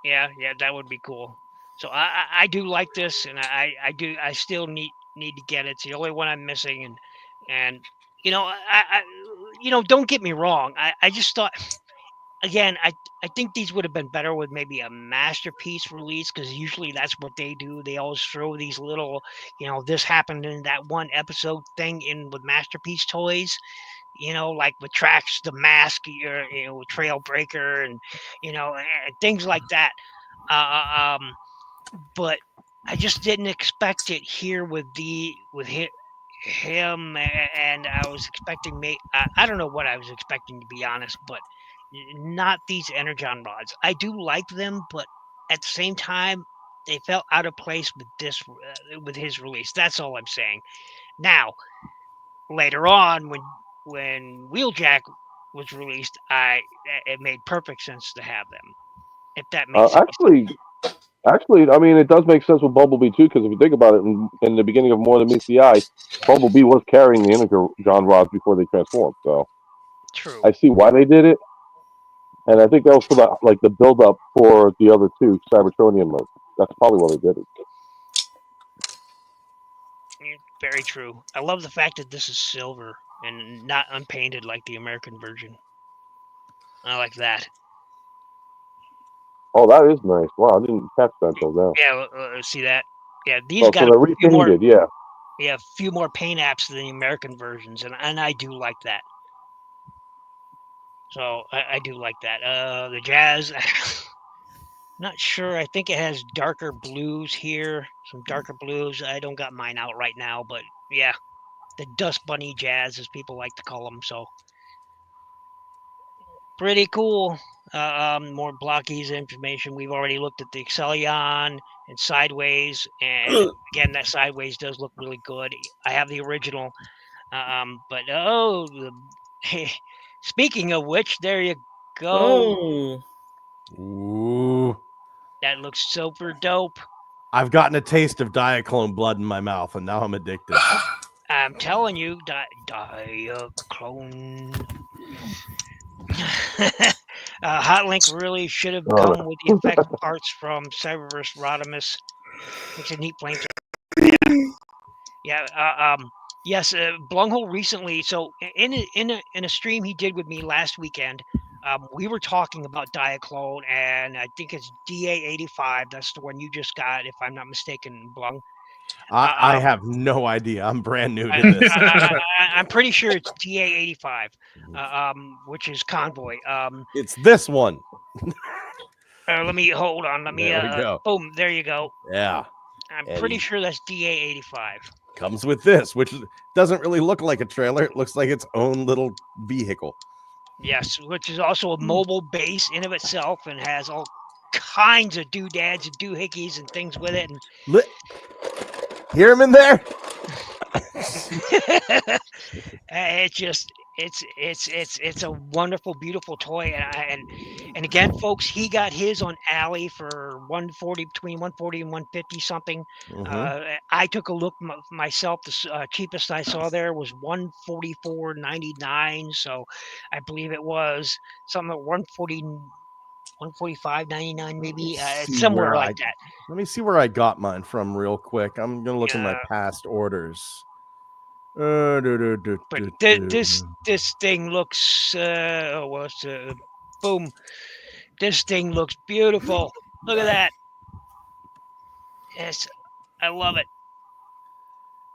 Speaker 1: Yeah, that would be cool. So I do like this, and I still need to get it. It's the only one I'm missing, and I don't get me wrong. I just thought, again, I think these would have been better with maybe a masterpiece release, because usually that's what they do. They always throw these little, this happened in that one episode thing in with masterpiece toys. Like with Tracks the Mask, with Trailbreaker, and and things like that. But I just didn't expect it here with him, and I was expecting I don't know what I was expecting, to be honest, but not these energon rods. I do like them, but at the same time, they felt out of place with this with his release. That's all I'm saying. Now, later on, when Wheeljack was released, it made perfect sense to have them. If that makes sense.
Speaker 6: Actually, I mean, it does make sense with Bumblebee too, because if you think about it, in the beginning of More Than Meets the Eye, Bumblebee was carrying the energon rods before they transformed. So
Speaker 1: True.
Speaker 6: I see why they did it, and I think that was for the build up for the other two Cybertronian modes. That's probably why they did it.
Speaker 1: Very true. I love the fact that this is silver and not unpainted like the American version. I like that.
Speaker 6: Oh, that is nice. Wow, I didn't catch that till now.
Speaker 1: Yeah, see that? Yeah, these got
Speaker 6: so they're repainted, yeah.
Speaker 1: Yeah, a few more paint apps than the American versions, and I do like that. So I do like that. The Jazz, not sure. I think it has darker blues here, some darker blues. I don't got mine out right now, but yeah, the Dust Bunny Jazz, as people like to call them. So pretty cool. More Blockies information. We've already looked at the Excellion and Sideways, and again, that Sideways does look really good. I have the original, but speaking of which, there you go.
Speaker 2: Oh,
Speaker 4: Ooh.
Speaker 1: That looks super dope.
Speaker 4: I've gotten a taste of Diaclone blood in my mouth, and now I'm addicted.
Speaker 1: I'm telling you, Diaclone. Hotlink really should have come with the effect parts from Cyberverse Rodimus. It's a neat flamethrower. Yeah. Yes. Blunghole recently. So in a stream he did with me last weekend, we were talking about Diaclone, and I think it's DA85. That's the one you just got, if I'm not mistaken, Blung.
Speaker 4: I have no idea. I'm brand new to this.
Speaker 1: I'm pretty sure it's DA85, which is Convoy.
Speaker 4: It's this one.
Speaker 1: Let me hold on. Let me.
Speaker 4: There we go.
Speaker 1: Boom. There you go.
Speaker 4: Yeah.
Speaker 1: I'm pretty sure that's DA85.
Speaker 4: Comes with this, which doesn't really look like a trailer. It looks like its own little vehicle.
Speaker 1: Yes, which is also a mobile base in of itself, and has all kinds of doodads and doohickeys and things with it. And
Speaker 4: hear him in there?
Speaker 1: It's a wonderful, beautiful toy, and again, folks, he got his on Alley for 140, between 140 and 150 something.
Speaker 4: Mm-hmm.
Speaker 1: I took a look myself. The cheapest I saw there was 144.99. So I believe it was something like 145.99 maybe, somewhere like that.
Speaker 4: Let me see where I got mine from real quick. I'm gonna look at my past orders.
Speaker 1: But this thing looks boom. This thing looks beautiful. Look at that. Yes, I love it.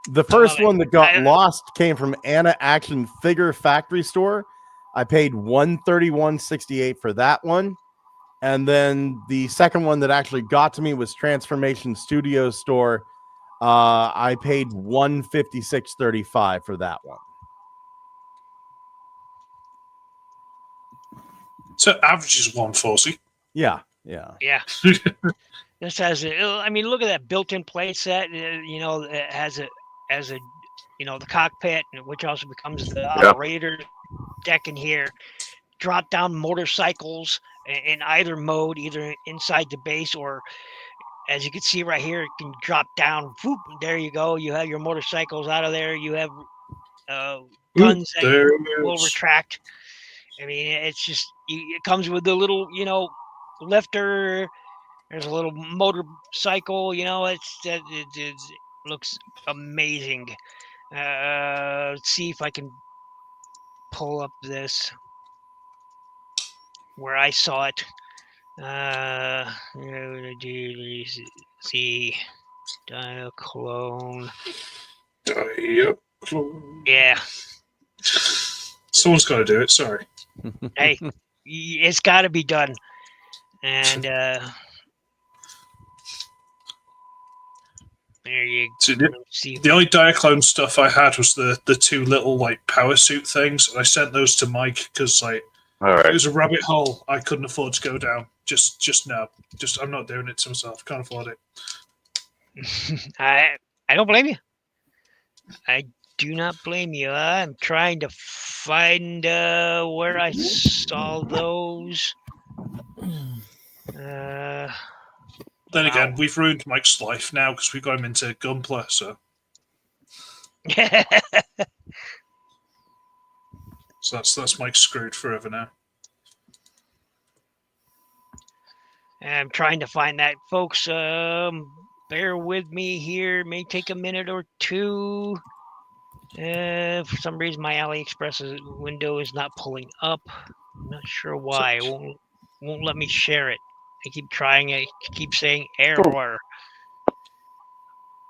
Speaker 4: The first one that got lost came from Anna Action Figure Factory Store. I paid $131.68 for that one. And then the second one that actually got to me was Transformation Studios Store. I paid $156.35 for that one.
Speaker 3: So average is 140.
Speaker 4: Yeah.
Speaker 1: Yeah. This has I mean, look at that built-in play set. It has a the cockpit, which also becomes the operator deck in here. Drop down motorcycles in either mode, either inside the base or, as you can see right here, it can drop down. Whoop, there you go. You have your motorcycles out of there. You have guns that
Speaker 3: there
Speaker 1: will
Speaker 3: it is.
Speaker 1: retract. I mean, it's just it comes with a little lifter. There's a little motorcycle. It looks amazing. Let's see if I can pull up this where I saw it. See, Diaclone.
Speaker 3: Yep.
Speaker 1: Yeah.
Speaker 3: Someone's got to do it. Sorry.
Speaker 1: Hey, it's got to be done. And there you
Speaker 3: So
Speaker 1: go. See.
Speaker 3: the only Diaclone stuff I had was the two little like power suit things, and I sent those to Mike because like
Speaker 6: All
Speaker 3: it
Speaker 6: right.
Speaker 3: was a rabbit hole I couldn't afford to go down. Just no. I'm not doing it to myself. Can't afford it.
Speaker 1: I don't blame you. I do not blame you. I'm trying to find where I saw those.
Speaker 3: Then again, we've ruined Mike's life now because we got him into Gunpla. So that's Mike screwed forever now.
Speaker 1: I'm trying to find that, folks. Bear with me here. It may take a minute or two. For some reason, my AliExpress window is not pulling up. I'm not sure why. It won't let me share it. I keep trying it. I keep saying error.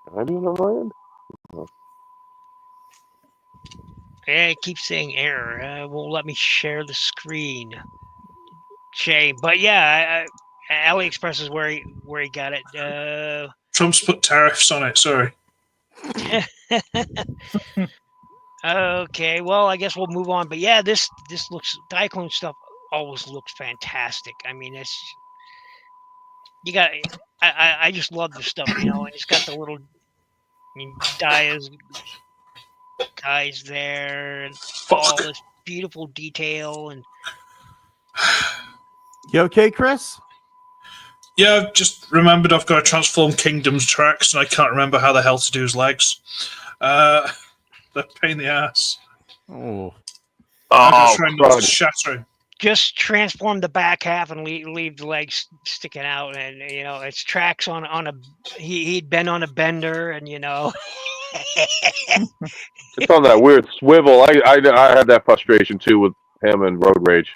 Speaker 6: Can I do it on my end?
Speaker 1: Yeah, it keeps saying error. It won't let me share the screen. Shame. But yeah, AliExpress is where he got it.
Speaker 3: Trump's put tariffs on it. Sorry.
Speaker 1: Okay, well, I guess we'll move on. But yeah, this looks Diaclone stuff always looks fantastic. I mean, I just love the stuff, and it's got the little guys there, and all this beautiful detail. And
Speaker 4: You okay, Chris?
Speaker 3: Yeah, I've just remembered I've got to transform Kingdoms tracks, and I can't remember how the hell to do his legs. They're a pain in the ass.
Speaker 4: Oh,
Speaker 3: I'm just
Speaker 6: Oh,
Speaker 3: trying not to
Speaker 6: crud.
Speaker 3: shatter him.
Speaker 1: just transform the back half and leave the legs sticking out, and it's tracks on a he'd been on a bender, and
Speaker 6: It's on that weird swivel. I had that frustration too with him and Road Rage.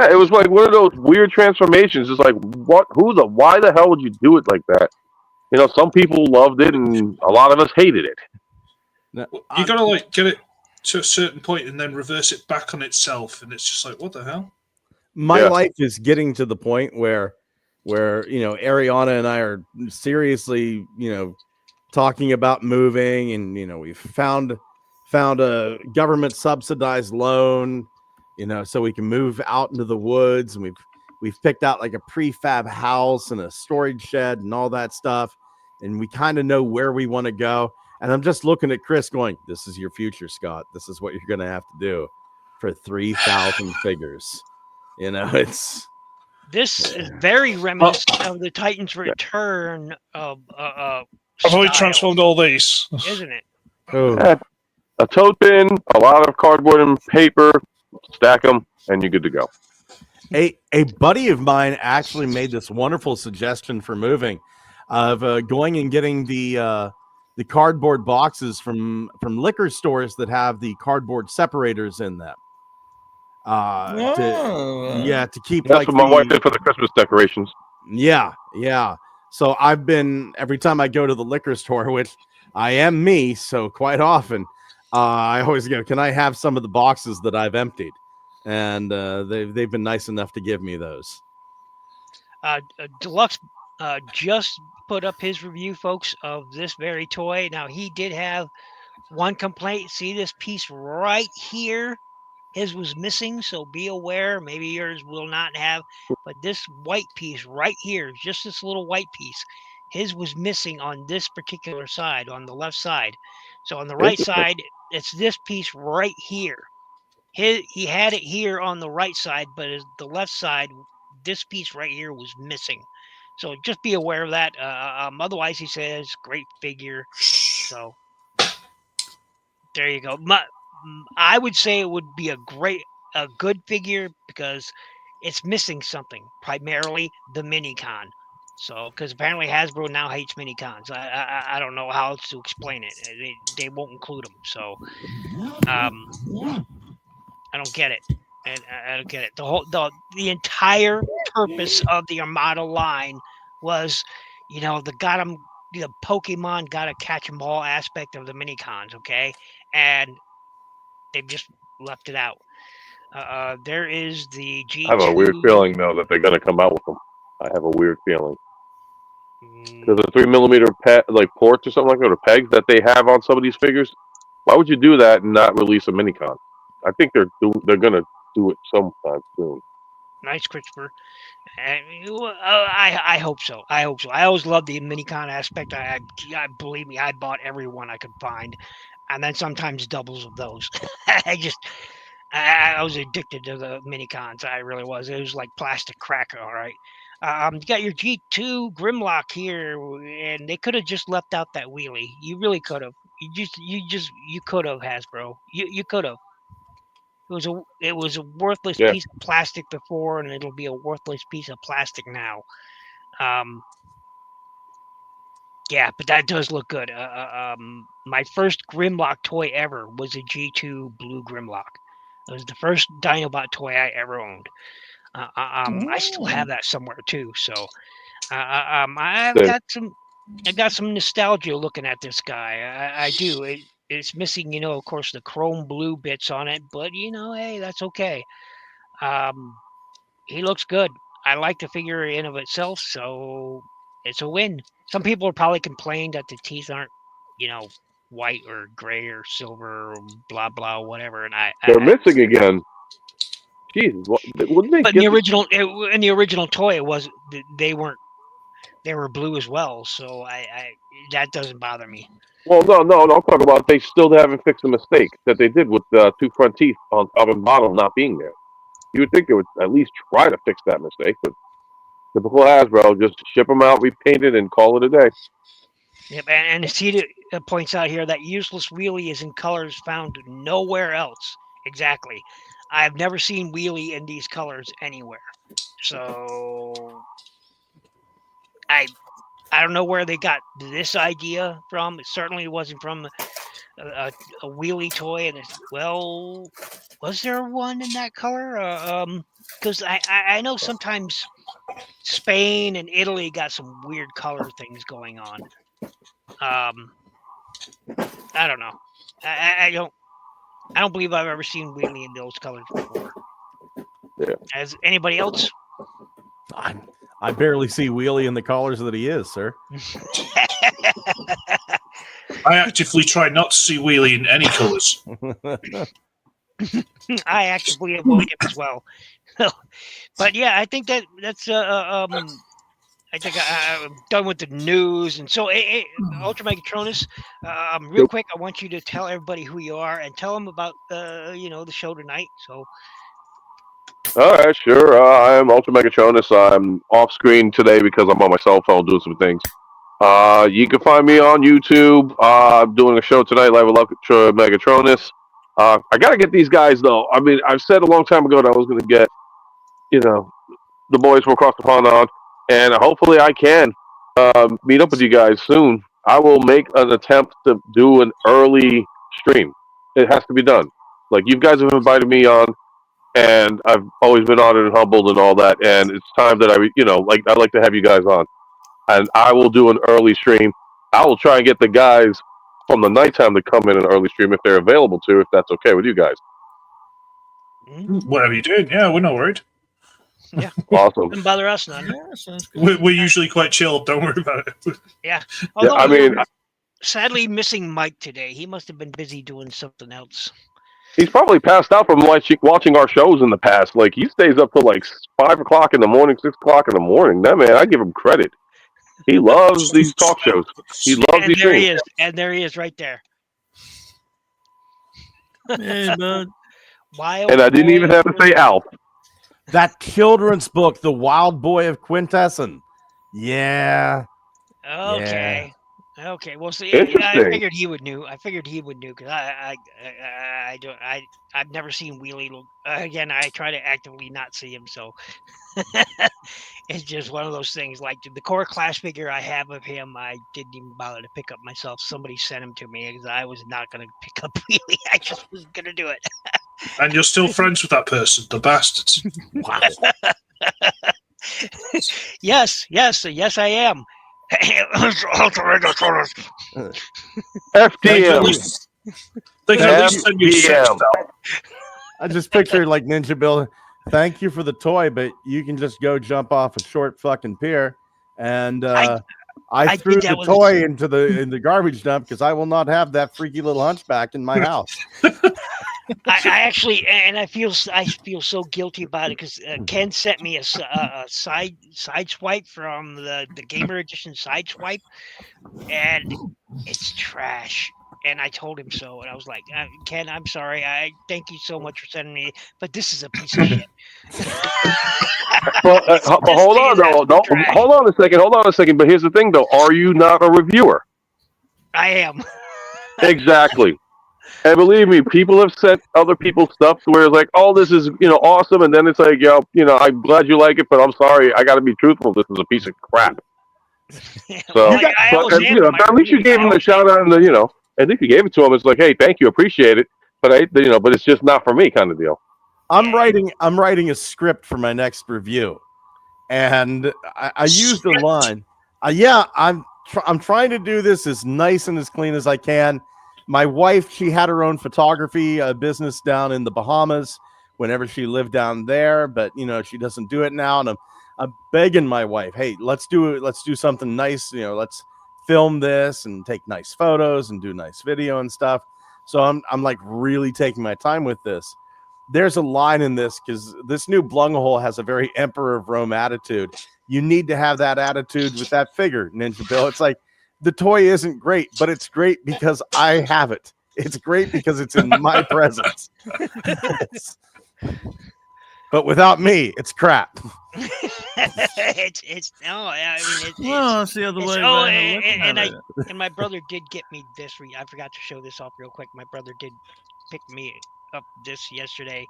Speaker 6: It was like one of those weird transformations. It's like, why the hell would you do it like that? Some people loved it and a lot of us hated it.
Speaker 4: no,
Speaker 3: You gotta like get it to a certain point and then reverse it back on itself, and it's just like, what the hell?
Speaker 4: my
Speaker 6: Yeah.
Speaker 4: life is getting to the point where Ariana and I are seriously talking about moving, and we've found a government subsidized loan, so we can move out into the woods, and we've picked out like a prefab house and a storage shed and all that stuff, and we kind of know where we want to go. And I'm just looking at Chris going, this is your future, Scott. This is what you're going to have to do for 3,000 figures. It's
Speaker 1: this is very reminiscent of the Titans Return of
Speaker 3: I've already
Speaker 1: style,
Speaker 3: transformed all these.
Speaker 1: isn't it?
Speaker 4: oh,
Speaker 6: A tote bin, a lot of cardboard and paper, stack them, and you're good to go.
Speaker 4: A buddy of mine actually made this wonderful suggestion for moving, of going and getting the cardboard boxes from liquor stores that have the cardboard separators in them. To keep
Speaker 6: That's
Speaker 4: like
Speaker 6: what my wife did for the Christmas decorations.
Speaker 4: Yeah. So I've been, every time I go to the liquor store, which I am me, so quite often, I always go, can I have some of the boxes that I've emptied? And they've been nice enough to give me those.
Speaker 1: Deluxe just put up his review, folks, of this very toy. Now, he did have one complaint. See this piece right here? His was missing, so be aware. Maybe yours will not have. But this white piece right here, just this little white piece, his was missing on this particular side, on the left side. So on the right
Speaker 6: Interesting.
Speaker 1: side, it's this piece right here. He had it here on the right side, but the left side, this piece right here was missing. So just be aware of that. Otherwise, he says great figure. So there you go. I would say it would be a good figure because it's missing something, primarily the Minicon. So, because apparently Hasbro now hates Minicons. I don't know how else to explain it. They won't include them. So, I don't get it. And I don't get it. The entire purpose of the Armada line was, the Pokemon gotta catch 'em all aspect of the Minicons, okay? And they've just left it out. There is the G2.
Speaker 6: I have a weird feeling though that they're gonna come out with them. I have a weird feeling because the 3mm like ports or something like that, or pegs that they have on some of these figures. Why would you do that and not release a Minicon? I think they're gonna do it sometime soon.
Speaker 1: Nice, Christopher. I hope so. I hope so. I always loved the Minicon aspect. I believe me, I bought every one I could find, and then sometimes doubles of those. I was addicted to the Minicons. I really was. It was like plastic crack. All right. You got your G2 Grimlock here, and they could have just left out that wheelie. You really could have. You could have, Hasbro. You could have. It was a worthless piece of plastic before, and it'll be a worthless piece of plastic now. Yeah, but that does look good. My first Grimlock toy ever was a G2 Blue Grimlock. It was the first Dinobot toy I ever owned. I still have that somewhere too. So I got some nostalgia looking at this guy. I do. It's missing, of course, the chrome blue bits on it, but hey, that's okay. He looks good. I like the figure in of itself, so it's a win. Some people will probably complain that the teeth aren't, white or gray or silver or blah blah whatever, and
Speaker 6: they're missing again. Jeez, wouldn't they?
Speaker 1: But in the original toy, they were blue as well, so I that doesn't bother me.
Speaker 6: Well, no. I'm talking about they still haven't fixed the mistake that they did with the two front teeth on the bottom not being there. You would think they would at least try to fix that mistake, but typical Hasbro, just ship them out, repaint it, and call it a day.
Speaker 1: Yep, and Aceta points out here that useless wheelie is in colors found nowhere else. Exactly. I've never seen wheelie in these colors anywhere. So I don't know where they got this idea from. It certainly wasn't from a wheelie toy. And was there one in that color? Because I know sometimes Spain and Italy got some weird color things going on. I don't know. I don't believe I've ever seen wheelie in those colors before.
Speaker 6: Yeah.
Speaker 1: Has anybody else?
Speaker 4: I barely see Wheelie in the colors that he is, sir.
Speaker 3: I actively try not to see Wheelie in any colours.
Speaker 1: I actively avoid him as well. But yeah, I think that's I think I'm done with the news. And so, Ultra Megatronus, real quick, I want you to tell everybody who you are and tell them about the show tonight. So.
Speaker 6: All right, sure. I'm Ultra Megatronus. I'm off screen today because I'm on my cell phone doing some things. You can find me on YouTube. I'm doing a show tonight, live with Ultra Megatronus. I gotta get these guys though. I mean, I've said a long time ago that I was gonna get, the boys from across the pond on, and hopefully I can meet up with you guys soon. I will make an attempt to do an early stream. It has to be done. Like, you guys have invited me on, and I've always been honored and humbled and all that. And it's time that I'd like to have you guys on, and I will do an early stream. I will try and get the guys from the nighttime to come in an early stream if they're available to, if that's okay with you guys.
Speaker 3: Whatever you're doing, yeah, we're not worried.
Speaker 1: Yeah,
Speaker 6: awesome.
Speaker 1: Doesn't bother us none.
Speaker 2: Yeah, sounds good.
Speaker 3: We're usually quite chilled. Don't worry about it.
Speaker 1: Yeah.
Speaker 6: Although,
Speaker 1: sadly missing Mike today. He must have been busy doing something else.
Speaker 6: He's probably passed out from watching our shows in the past. Like he stays up till like 5 o'clock in the morning, 6 o'clock in the morning. That man, I give him credit. He loves these talk shows. He loves
Speaker 1: And
Speaker 6: these
Speaker 1: there he
Speaker 6: things.
Speaker 1: is. And there he is, right there.
Speaker 2: Hey, bud.
Speaker 1: Wild
Speaker 6: And I didn't
Speaker 1: boy
Speaker 6: even have to say Alf.
Speaker 4: That children's book, The Wild Boy of Quintesson. Yeah.
Speaker 1: Okay. Okay. Well, see, I
Speaker 6: Interesting.
Speaker 1: figured he would know. I figured he would know because I don't. I've never seen Wheelie. Again, I try to actively not see him, so it's just one of those things. Like the core class figure I have of him, I didn't even bother to pick up myself. Somebody sent him to me because I was not going to pick up Wheelie. I just wasn't going to do it.
Speaker 3: And you're still friends with that person, the bastards.
Speaker 4: Wow.
Speaker 1: Yes, I am.
Speaker 6: FDM.
Speaker 3: They can at least send you sex
Speaker 6: FDM.
Speaker 3: doll.
Speaker 4: I just pictured like Ninja Bill. Thank you for the toy, but you can just go jump off a short fucking pier. And I threw
Speaker 1: did that
Speaker 4: the
Speaker 1: with-
Speaker 4: toy into the garbage dump because I will not have that freaky little hunchback in my house.
Speaker 1: I actually, and I feel so guilty about it because Ken sent me a side swipe from the Gamer Edition side swipe, and it's trash. And I told him so, and I was like, Ken, I'm sorry. I thank you so much for sending me, but this is a piece of shit.
Speaker 6: But hold on, though. No, hold on a second. But here's the thing, though. Are you not a reviewer?
Speaker 1: I am.
Speaker 6: Exactly. And believe me, people have sent other people stuff where it's like, "Oh, this is awesome," and then it's like, I'm glad you like it, but I'm sorry, I got to be truthful. This is a piece of crap. So,
Speaker 1: Like, I always am in my
Speaker 6: at least you
Speaker 1: reviews.
Speaker 6: gave him a shout out, and at least you gave it to him. It's like, hey, thank you, appreciate it, but but it's just not for me, kind of deal.
Speaker 4: I'm writing a script for my next review, and I used a line. I'm trying to do this as nice and as clean as I can. My wife, she had her own photography business down in the Bahamas whenever she lived down there, but she doesn't do it now. And I'm begging my wife, hey, let's do something nice. Let's film this and take nice photos and do nice video and stuff. So I'm like really taking my time with this. There's a line in this because this new Blunghole has a very Emperor of Rome attitude. You need to have that attitude with that figure, Ninja Bill. It's like, the toy isn't great, but it's great because I have it. It's great because it's in my presence. But without me, it's crap.
Speaker 1: it's no. I mean, it's
Speaker 2: Well, that's the other way
Speaker 1: oh,
Speaker 2: around.
Speaker 1: and my brother did get me this. I forgot to show this off real quick. My brother did pick me up this yesterday.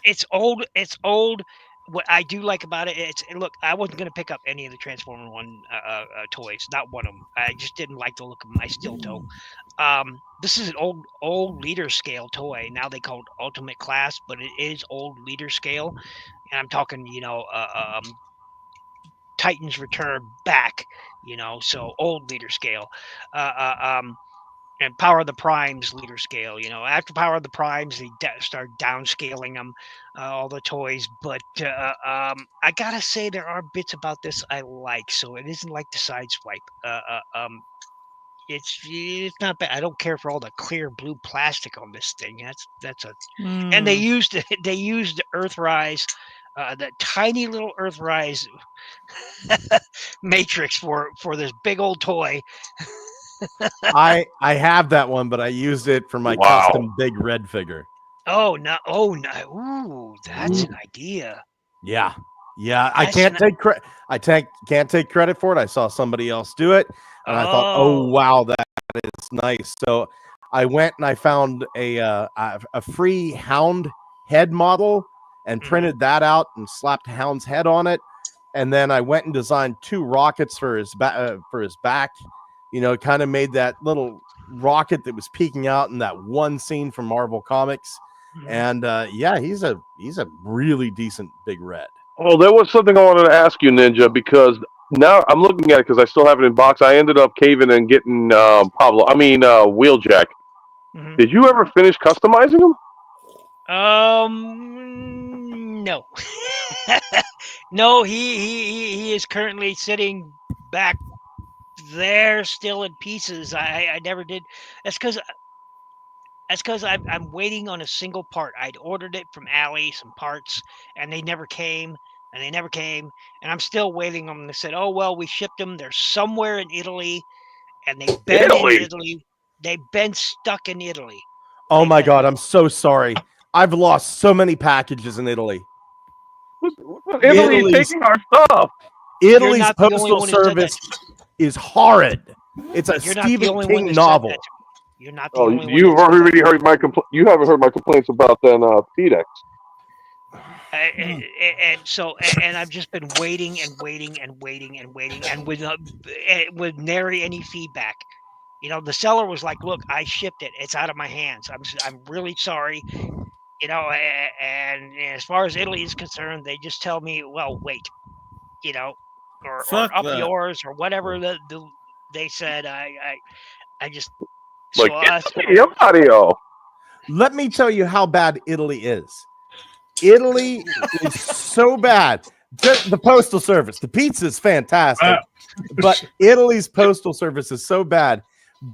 Speaker 1: It's old. It's old. What I do like about it, look. I wasn't gonna pick up any of the Transformer One toys, not one of them. I just didn't like the look of them. I still don't. This is an old leader scale toy. Now they call it Ultimate Class, but it is old leader scale, and I'm talking, Titans Return back, so old leader scale. And Power of the Primes leader scale. After Power of the Primes, they started downscaling them, all the toys. But I gotta say, there are bits about this I like. So it isn't like the Sideswipe. It's not bad. I don't care for all the clear blue plastic on this thing. That's a and they used Earthrise, the tiny little Earthrise matrix for this big old toy.
Speaker 4: I have that one, but I used it for my
Speaker 6: Wow.
Speaker 4: custom big red figure.
Speaker 1: Oh no! Ooh, that's an idea.
Speaker 4: Yeah. I
Speaker 1: That's
Speaker 4: can't
Speaker 1: not-
Speaker 4: take credit. Can't take credit for it. I saw somebody else do it, and I thought, oh wow, that is nice. So I went and I found a free Hound head model and printed that out and slapped Hound's head on it, and then I went and designed 2 rockets for his back. Kind of made that little rocket that was peeking out in that one scene from Marvel Comics. And he's a really decent big red.
Speaker 6: Oh, there was something I wanted to ask you, Ninja, because now I'm looking at it because I still have it in box. I ended up caving and getting Wheeljack.
Speaker 1: Mhm.
Speaker 6: Did you ever finish customizing him?
Speaker 1: No. No, he is currently sitting back there still in pieces. I never did. That's because That's because I'm waiting on a single part. I'd ordered it from Ali, some parts, and they never came, and they never came, and I'm still waiting on them. They said, "Oh well, we shipped them. They're somewhere in Italy, and they've been in
Speaker 6: Italy?
Speaker 1: Italy. They've been stuck in Italy."
Speaker 4: Oh my
Speaker 1: They've been-
Speaker 4: God, I'm so sorry. I've lost so many packages in Italy.
Speaker 6: Italy's
Speaker 4: Italy's-
Speaker 6: taking our stuff.
Speaker 4: Italy's
Speaker 1: not the only
Speaker 4: postal
Speaker 1: one who said that.
Speaker 4: service is horrid. It's a
Speaker 1: You're not the
Speaker 4: Stephen
Speaker 1: only one
Speaker 4: King
Speaker 1: that said
Speaker 4: novel.
Speaker 1: that. You're not the
Speaker 6: Oh,
Speaker 1: only one.
Speaker 6: you've
Speaker 1: that said that.
Speaker 6: already heard my compl- You haven't heard my complaints about then FedEx.
Speaker 1: And so, and I've just been waiting and waiting and waiting and waiting, and with nary any feedback. You know, the seller was like, "Look, I shipped it. It's out of my hands. I'm really sorry." You know, and as far as Italy is concerned, they just tell me, "Well, wait." You know, or
Speaker 2: Fuck
Speaker 1: up
Speaker 2: that.
Speaker 1: yours or whatever they said. I just
Speaker 6: Like,
Speaker 1: so,
Speaker 6: Italy, Mario.
Speaker 4: Let me tell you how bad Italy is. Italy is so bad. The postal service, the pizza is fantastic, but Italy's postal service is so bad.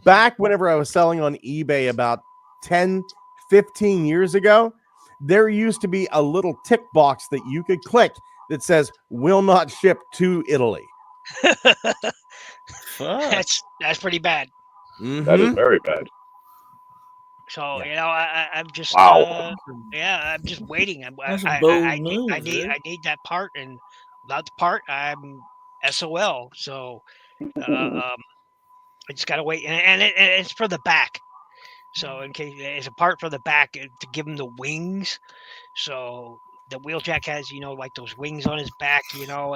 Speaker 4: Back whenever I was selling on eBay about 10, 15 years ago, there used to be a little tick box that you could click that says will not ship to Italy.
Speaker 2: Fuck.
Speaker 1: that's pretty bad.
Speaker 6: That is
Speaker 4: Mhm.
Speaker 6: very bad.
Speaker 1: So
Speaker 4: Yeah.
Speaker 1: you know, I'm just
Speaker 6: Wow.
Speaker 1: yeah, I'm just waiting.
Speaker 2: That's a bold move,
Speaker 1: I need that part, and without the part, I'm SOL. So I just gotta wait, and it's for the back. So in case it's a part for the back to give him the wings. So the Wheeljack has, you know, like those wings on his back, you know,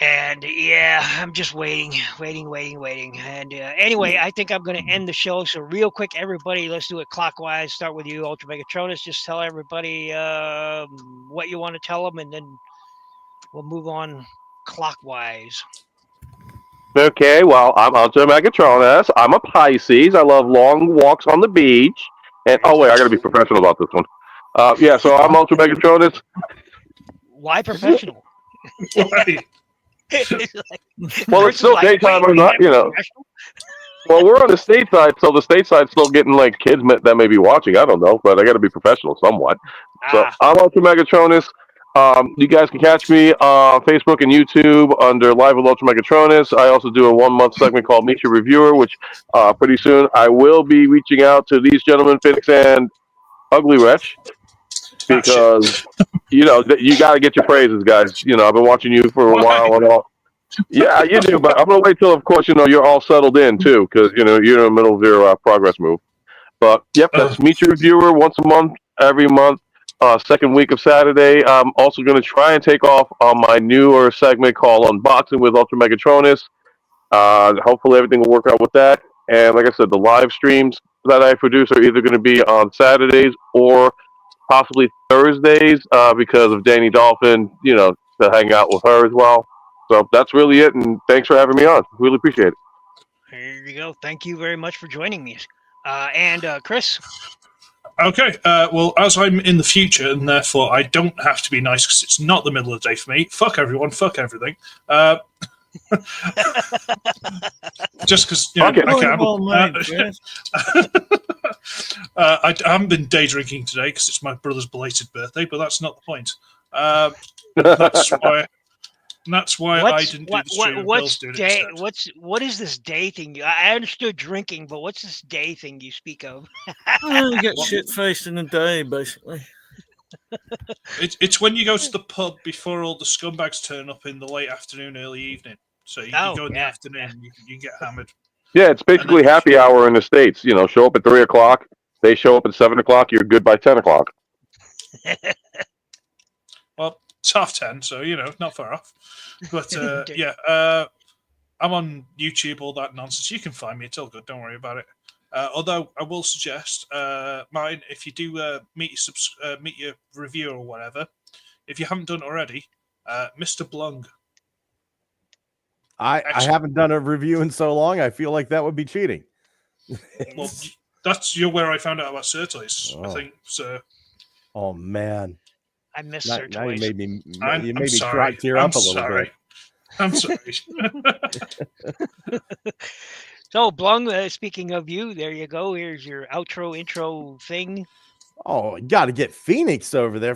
Speaker 1: and yeah, I'm just waiting. And anyway, I think I'm going to end the show. So real quick, everybody, let's do it clockwise. Start with you, Ultra Megatronus. Just tell everybody what you want to tell them, and then we'll move on clockwise.
Speaker 6: Okay, well, I'm Ultra Megatronus. I'm a Pisces. I love long walks on the beach. And oh wait, I got to be professional about this one. Yeah, so I'm Ultra Megatronus.
Speaker 1: Why professional?
Speaker 3: Right.
Speaker 6: Well, it's still daytime or not, you know. Well, we're on the stateside, so the stateside's still getting like kids that may be watching. I don't know, but I got to be professional somewhat. So I'm Ultra Megatronus. You guys can catch me on Facebook and YouTube under Live with Ultra Megatronus. I also do a 1 month segment called Meet Your Reviewer, which pretty soon I will be reaching out to these gentlemen, Phoenix and Ugly Wretch, because you know you got to get your praises, guys. You know, I've been watching you for a while and all. Yeah, you do, but I'm gonna wait till, of course, you know, you're all settled in too, because you know you're in the middle of your progress move. But yep, that's Meet Your Reviewer once a month, every month. Second week of Saturday. I'm also going to try and take off on my newer segment called Unboxing with Ultra Megatronus. Hopefully everything will work out with that. And like I said, the live streams that I produce are either going to be on Saturdays or possibly Thursdays because of Danny Dolphin, you know, to hang out with her as well. So that's really it. And thanks for having me on. Really appreciate it.
Speaker 1: There you go. Thank you very much for joining me. And Chris?
Speaker 3: Okay, well, as I'm in the future, and therefore I don't have to be nice because it's not the middle of the day for me. Fuck everyone, fuck everything. Just because, you know,
Speaker 6: Okay.
Speaker 3: I can.
Speaker 2: Well, mate, yes.
Speaker 3: I haven't been day drinking today because it's my brother's belated birthday, but that's not the point. That's why I didn't do the stream. And Bill's doing it instead.
Speaker 1: What is this day thing? I understood drinking, but what's this day thing you speak of?
Speaker 2: You get shit faced in a day, basically.
Speaker 3: It's when you go to the pub before all the scumbags turn up in the late afternoon, early evening. So you go in the afternoon and you get hammered.
Speaker 6: Yeah, it's basically happy hour in the States. You know, show up at 3 o'clock. They show up at 7 o'clock. You're good by 10 o'clock.
Speaker 3: Well, it's 10:30, so, you know, not far off. But, yeah, I'm on YouTube, all that nonsense. You can find me. It's all good. Don't worry about it. Although I will suggest, mine, if you do meet your reviewer or whatever, if you haven't done it already, Mr. Blung.
Speaker 4: I haven't done a review in so long. I feel like that would be cheating.
Speaker 3: Well, that's where I found out about Surtoys, I think. So.
Speaker 4: Oh man,
Speaker 1: I miss
Speaker 4: now
Speaker 1: Surtoys.
Speaker 4: you made me
Speaker 3: sorry.
Speaker 4: tear up a little bit.
Speaker 3: I'm sorry.
Speaker 1: So, Blung, speaking of you, there you go. Here's your outro, intro thing.
Speaker 4: Oh, you got to get Phoenix over there.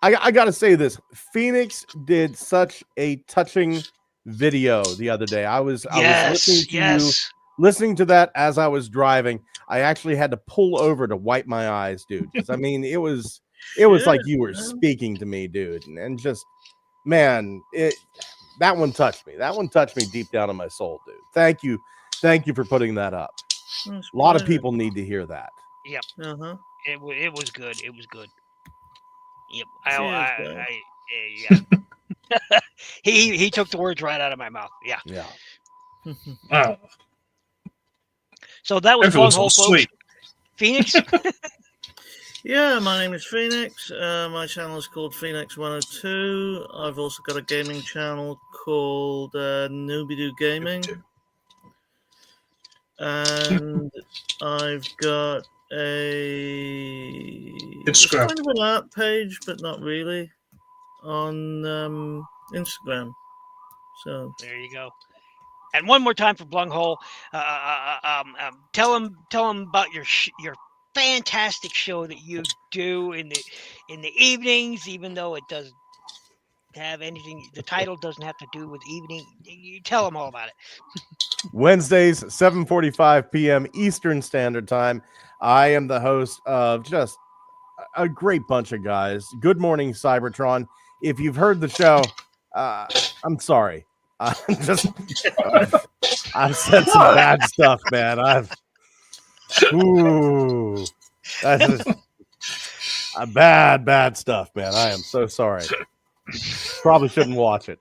Speaker 4: I got to say this. Phoenix did such a touching video the other day. I was listening to you, listening to that as I was driving. I actually had to pull over to wipe my eyes, dude. 'Cause, I mean, it was like you were speaking to me, dude. And just, man, that one touched me. That one touched me deep down in my soul, dude. Thank you for putting that up. A lot of people need to hear that.
Speaker 1: Yep.
Speaker 2: Uh-huh.
Speaker 1: It was good. It was good. Yep.
Speaker 2: Cheers,
Speaker 1: Yeah. he took the words right out of my mouth. Yeah.
Speaker 4: Yeah.
Speaker 3: Oh,
Speaker 1: So that was
Speaker 3: everyone's
Speaker 1: Blung Hole,
Speaker 3: so
Speaker 1: folks.
Speaker 3: sweet.
Speaker 1: Phoenix.
Speaker 2: Yeah, my name is Phoenix. My channel is called Phoenix 102. I've also got a gaming channel called Nooby Gaming. And I've got a
Speaker 3: Instagram.
Speaker 2: kind of an art page, but not really, on Instagram. So
Speaker 1: There you go. And one more time for Blung Hole. Tell him about your fantastic show that you do in the evenings, even though it doesn't have anything. The title doesn't have to do with evening. You tell him all about it.
Speaker 4: Wednesdays, 7:45 p.m. Eastern Standard Time. I am the host of just a great bunch of guys. Good morning, Cybertron. If you've heard the show, I'm sorry. I've said some bad stuff, man. That's just bad stuff, man. I am so sorry. Probably shouldn't watch it.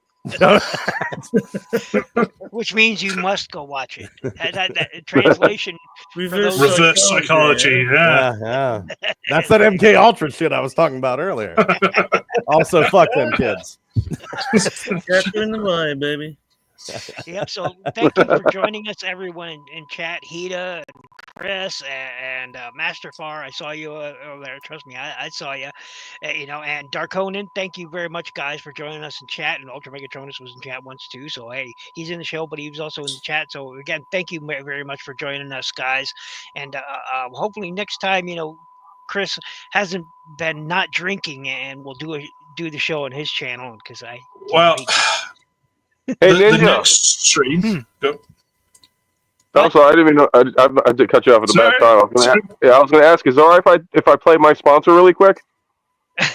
Speaker 1: Which means you must go watch it. That translation.
Speaker 3: Reverse psychology. Yeah.
Speaker 4: That's that MK Ultra shit I was talking about earlier. Also, fuck them kids.
Speaker 2: get in the way, baby.
Speaker 1: Yep. So thank you for joining us, everyone in chat. Hita and Chris and Master Far. I saw you over there. Trust me, I saw you. And Darkonin. Thank you very much, guys, for joining us in chat. And Ultra Megatronus was in chat once too. So hey, he's in the show, but he was also in the chat. So again, thank you very much for joining us, guys. And hopefully next time, Chris hasn't been not drinking, and we'll do the show on his channel because I.
Speaker 3: Well.
Speaker 6: Hey,
Speaker 3: the
Speaker 6: Ninja.
Speaker 3: next stream. Go.
Speaker 6: I'm sorry, I didn't even know. I did cut you off at the
Speaker 3: Sorry.
Speaker 6: bad time. I was going to ask, is it all right if I play my sponsor really quick?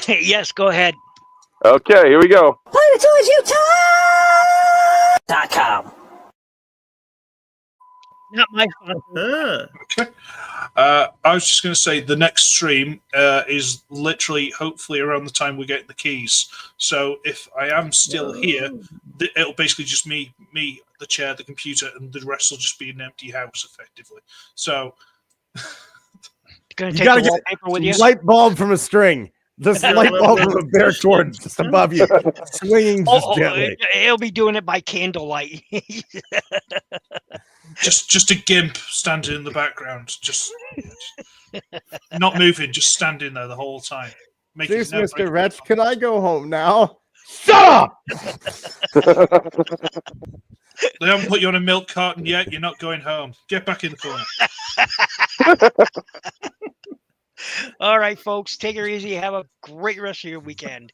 Speaker 1: Yes, go ahead.
Speaker 6: Okay, here we go.
Speaker 7: PlayToysUtah.com.
Speaker 1: Not my fault.
Speaker 3: Okay. I was just going to say the next stream is literally, hopefully, around the time we get the keys. So if I am still here, it'll basically just me, the chair, the computer, and the rest will just be an empty house, effectively. So
Speaker 1: Gonna
Speaker 4: You
Speaker 1: take
Speaker 4: gotta
Speaker 1: the
Speaker 4: get
Speaker 1: wallpaper with you.
Speaker 4: light bulb from a string. This light bulb from a bear cord just above you, swinging just gently.
Speaker 1: He'll be doing it by candlelight.
Speaker 3: just a gimp standing in the background, just not moving, just standing there the whole time.
Speaker 4: Jeez, Mr. Wretch, can I go home now? Shut up!
Speaker 3: They haven't put you on a milk carton yet. You're not going home. Get back in the corner.
Speaker 1: All right, folks, take it easy. Have a great rest of your weekend.